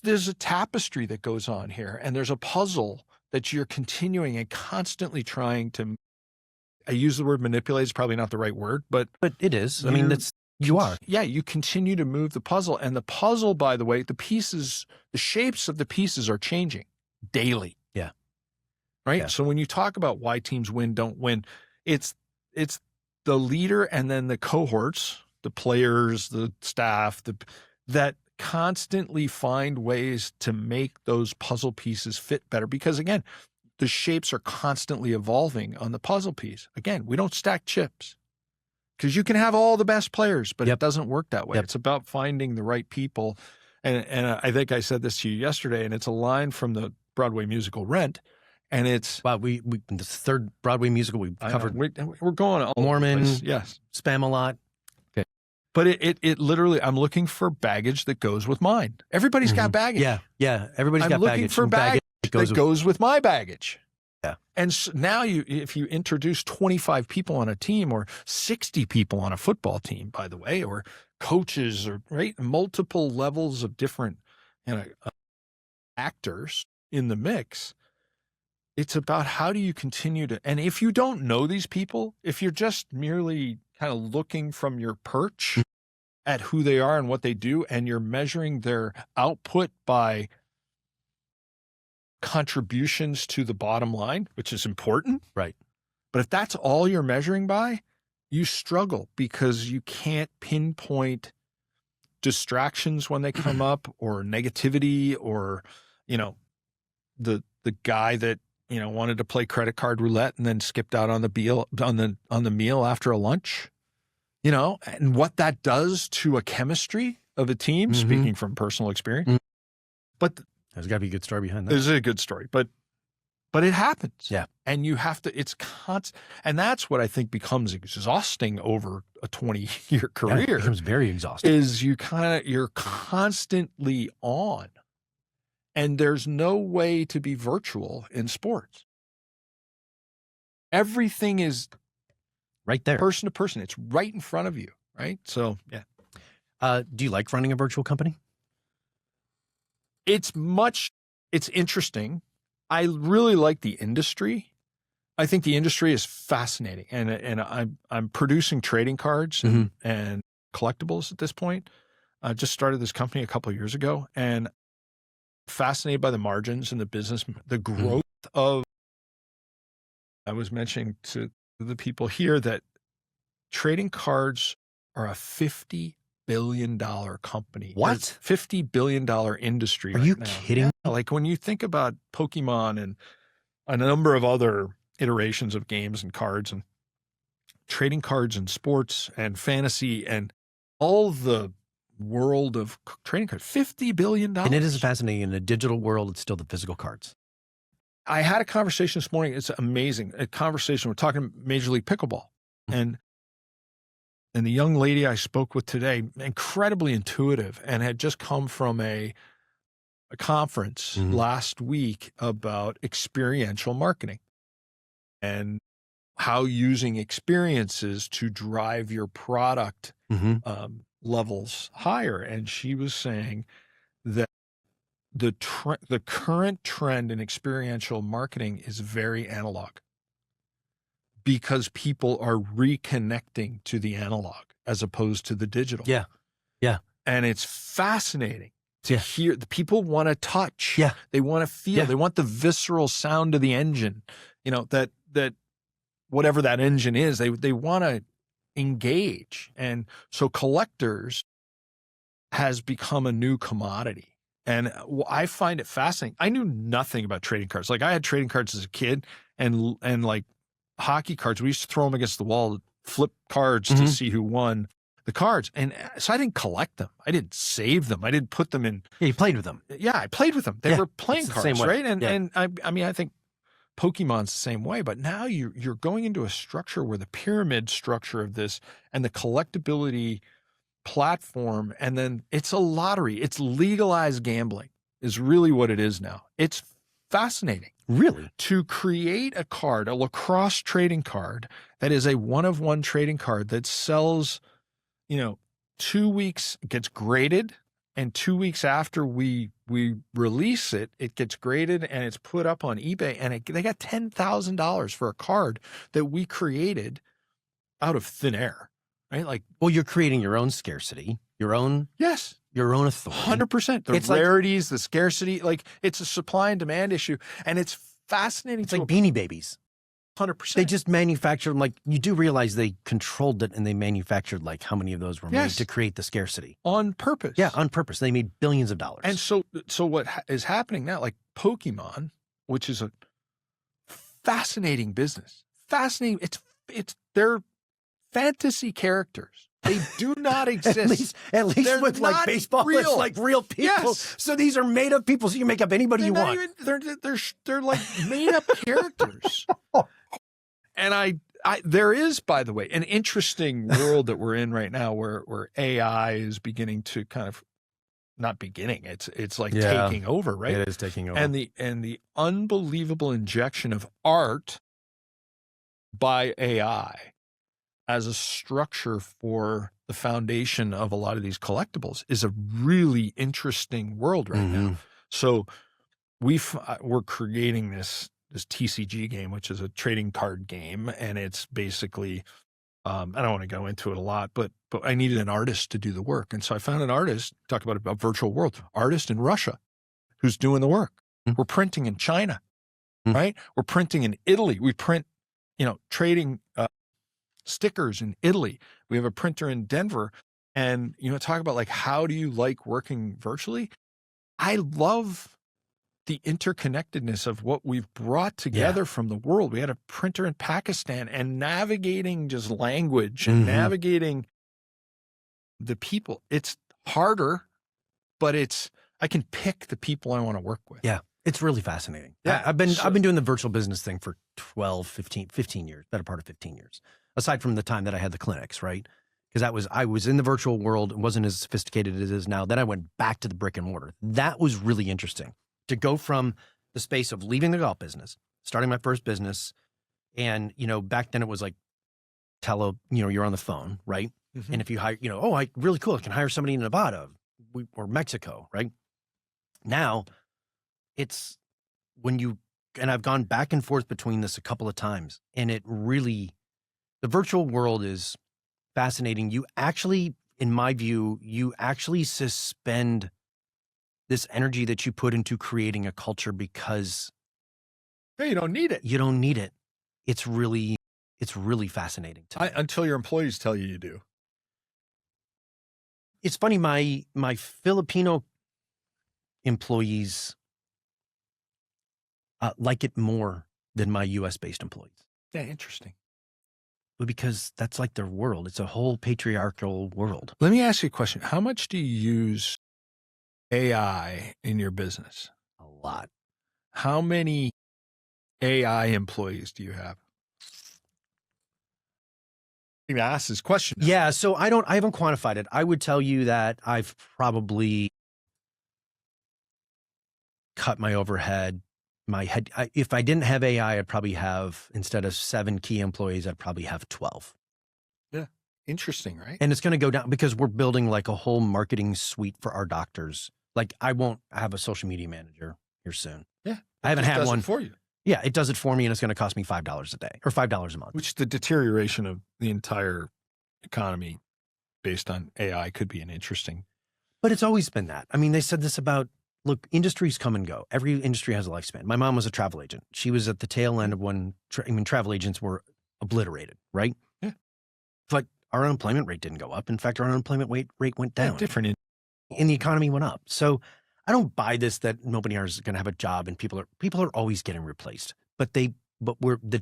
There's a tapestry that goes on here, and there's a puzzle that you're continuing and constantly trying to, I use the word manipulate, it's probably not the right word, but it is. I mean, you are. Yeah, you continue to move the puzzle. And the puzzle, by the way, the shapes of the pieces are changing daily. Yeah. Right? Yeah. So when you talk about why teams win, don't win, it's the leader and then the cohorts, the players, the staff, that constantly find ways to make those puzzle pieces fit better. Because again, the shapes are constantly evolving on the puzzle piece. Again, we don't stack chips. Because you can have all the best players, but it doesn't work that way. It's about finding the right people. And I think I said this to you yesterday, and it's a line from the Broadway musical Rent. And it's we the third Broadway musical we've covered. We're going all Mormon, yes, Spam-A-Lot. Okay. But it literally, I'm looking for baggage that goes with mine. Everybody's got baggage. Yeah. Everybody's got baggage. I'm looking for baggage that goes with my baggage. Yeah. And so now if you introduce 25 people on a team or 60 people on a football team, by the way, or coaches or multiple levels of different actors, in the mix. It's about how do you continue to, and if you don't know these people, if you're just merely kind of looking from your perch at who they are and what they do, and you're measuring their output by contributions to the bottom line, which is important. Right. But if that's all you're measuring by, you struggle because you can't pinpoint distractions when they come up, or negativity, or, you know, the guy that, you know, wanted to play credit card roulette and then skipped out on the meal after a lunch, you know, and what that does to a chemistry of a team, speaking from personal experience. But there's got to be a good story behind that. There's a good story, but it happens. Yeah. And you have to, it's constant. And that's what I think becomes exhausting over a 20-year career. Yeah, it becomes very exhausting. Is you're constantly on. And there's no way to be virtual in sports. Everything is right there, person to person. It's right in front of you, right? So, yeah. Do you like running a virtual company? It's interesting. I really like the industry. I think the industry is fascinating. And I'm producing trading cards and collectibles at this point. I just started this company a couple of years ago, and fascinated by the margins and the business, the growth of, I was mentioning to the people here that trading cards are a $50 billion company. What? $50 billion industry. Are right you now. kidding? Yeah, like when you think about Pokemon and a number of other iterations of games and cards and trading cards and sports and fantasy and all the world of trading cards, $50 billion. And it is fascinating. In a digital world, it's still the physical cards. I had a conversation this morning. It's amazing. A conversation. We're talking Major League Pickleball. And the young lady I spoke with today, incredibly intuitive, and had just come from a conference last week about experiential marketing and how using experiences to drive your product levels higher. And she was saying that the current trend in experiential marketing is very analog, because people are reconnecting to the analog as opposed to the digital. Yeah. Yeah. And it's fascinating to hear. The people want to touch. Yeah. They want to feel. Yeah. They want the visceral sound of the engine, you know, that whatever that engine is, they want to engage. And so collectors has become a new commodity. And I find it fascinating. I knew nothing about trading cards. Like, I had trading cards as a kid, and like hockey cards, we used to throw them against the wall, flip cards to see who won the cards. And so I didn't collect them. I didn't save them. I didn't put them in. Yeah, you played with them. Yeah, I played with them. They were playing cards, right? And Yeah. and I mean, I think Pokemon's the same way. But now you're going into a structure where the pyramid structure of this and the collectability platform, and then it's a lottery. It's legalized gambling is really what it is now. It's fascinating. Really? To create a card, a lacrosse trading card that is a one-of-one trading card that sells, you know, 2 weeks, gets graded, and 2 weeks after we release it, it gets graded and it's put up on eBay, and they got $10,000 for a card that we created out of thin air, right? Like, well, you're creating your own scarcity, your own authority. 100%. The rarities, the scarcity, like, it's a supply and demand issue, and it's fascinating. It's like Beanie Babies. 100%. They just manufactured them. Like, you do realize they controlled it, and they manufactured like how many of those were made to create the scarcity on purpose. Yeah, on purpose. They made billions of dollars. And so what is happening now, like Pokemon, which is a fascinating business, fascinating. They're fantasy characters. They do not exist. at least with like baseball, real. It's like real people. Yes. So these are made up people. So you can make up anybody you want. They're like made up characters. And there is, by the way, an interesting world that we're in right now where AI is beginning to kind of, not beginning, it's like taking over, right? It is taking over. And the unbelievable injection of art by AI as a structure for the foundation of a lot of these collectibles is a really interesting world right now. So we're creating this TCG game, which is a trading card game, and it's basically I don't want to go into it a lot, but I needed an artist to do the work, and so I found an artist. Talk about a virtual world artist in Russia who's doing the work. We're printing in China, right? We're printing in Italy. We print, trading stickers in Italy. We have a printer in Denver, and talk about like how do you like working virtually? I love the interconnectedness of what we've brought together from the world. We had a printer in Pakistan, and navigating just language and navigating the people. It's harder, but I can pick the people I want to work with. Yeah. It's really fascinating. Yeah. I've been doing the virtual business thing for 15 years, better part of 15 years, aside from the time that I had the clinics, right? Because I was in the virtual world. It wasn't as sophisticated as it is now. Then I went back to the brick and mortar. That was really interesting. To go from the space of leaving the golf business, starting my first business, and back then it was like you're on the phone, right? And if you hire, really cool, I can hire somebody in Nevada or Mexico, right? Now it's and I've gone back and forth between this a couple of times, and the virtual world is fascinating. You actually, in my view, suspend this energy that you put into creating a culture because you don't need it. You don't need it. It's really fascinating to me. Until your employees tell you do. It's funny, my Filipino employees like it more than my US-based employees. Yeah, interesting. Because that's like their world. It's a whole patriarchal world. Let me ask you a question. How much do you use AI in your business? A lot. How many AI employees do you have? I'm going to ask this question now. Yeah, so I haven't quantified it. I would tell you that I've probably cut my overhead. If I didn't have AI, I'd probably have, instead of 7 key employees, I'd probably have 12. Yeah. Interesting, right? And it's going to go down because we're building like a whole marketing suite for our doctors. Like I won't have a social media manager here soon. Yeah. I haven't had one for you. Yeah, it does it for me, and it's going to cost me $5 a day or $5 a month. Which the deterioration of the entire economy based on AI could be an interesting. But it's always been that. I mean, they said this about, look, industries come and go. Every industry has a lifespan. My mom was a travel agent. She was at the tail end of when travel agents were obliterated, right? Yeah. But our unemployment rate didn't go up. In fact, our unemployment rate went down. Different. And the economy went up. So I don't buy this that nobody is going to have a job and people are always getting replaced. But the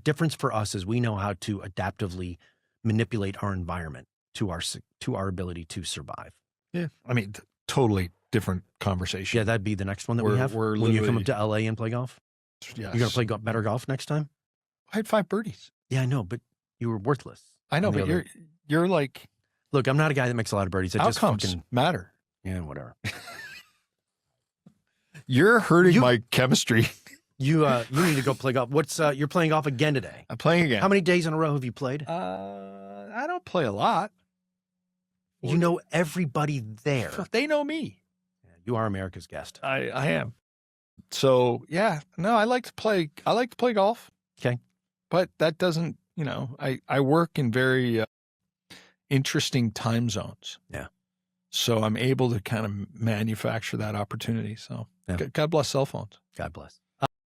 difference for us is we know how to adaptively manipulate our environment to our ability to survive. Yeah. I mean, totally different conversation. Yeah, that'd be the next one that we have. When you come up to LA and play golf. Yes. You're going to play better golf next time? I had 5 birdies. Yeah, I know, but you were worthless. I know, but you're like, look, I'm not a guy that makes a lot of birdies. Outcomes just matter. Yeah, whatever. You're hurting my chemistry. You need to go play golf. You're playing golf again today? I'm playing again. How many days in a row have you played? I don't play a lot. You know everybody there. They know me. Yeah, you are America's guest. I am. So yeah, no, I like to play golf. Okay. But that doesn't, I work in very interesting time zones. Yeah. So I'm able to kind of manufacture that opportunity. So yeah. God bless cell phones. God bless.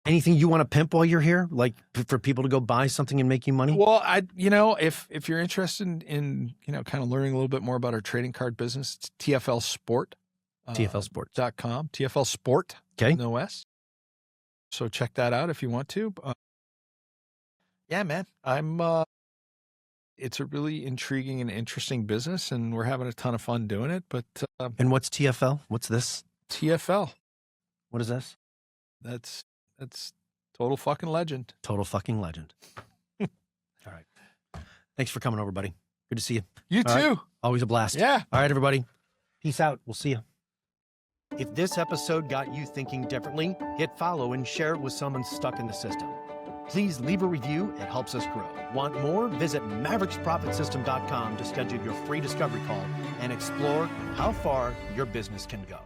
Anything you want to pimp while you're here? Like for people to go buy something and make you money? Well, if you're interested in, kind of learning a little bit more about our trading card business, it's TFL Sport. TFLsport.com. TFL Sport. Okay. No S. So check that out if you want to. Yeah, man, it's a really intriguing and interesting business, and we're having a ton of fun doing it. But and what's TFL? What's this? TFL. What is this? That's total fucking legend. Total fucking legend. All right. Thanks for coming over, buddy. Good to see you. You All too. Right. Always a blast. Yeah. All right, everybody. Peace out. We'll see you. If this episode got you thinking differently, hit follow and share it with someone stuck in the system. Please leave a review. It helps us grow. Want more? Visit mavericksprofitsystem.com to schedule your free discovery call and explore how far your business can go.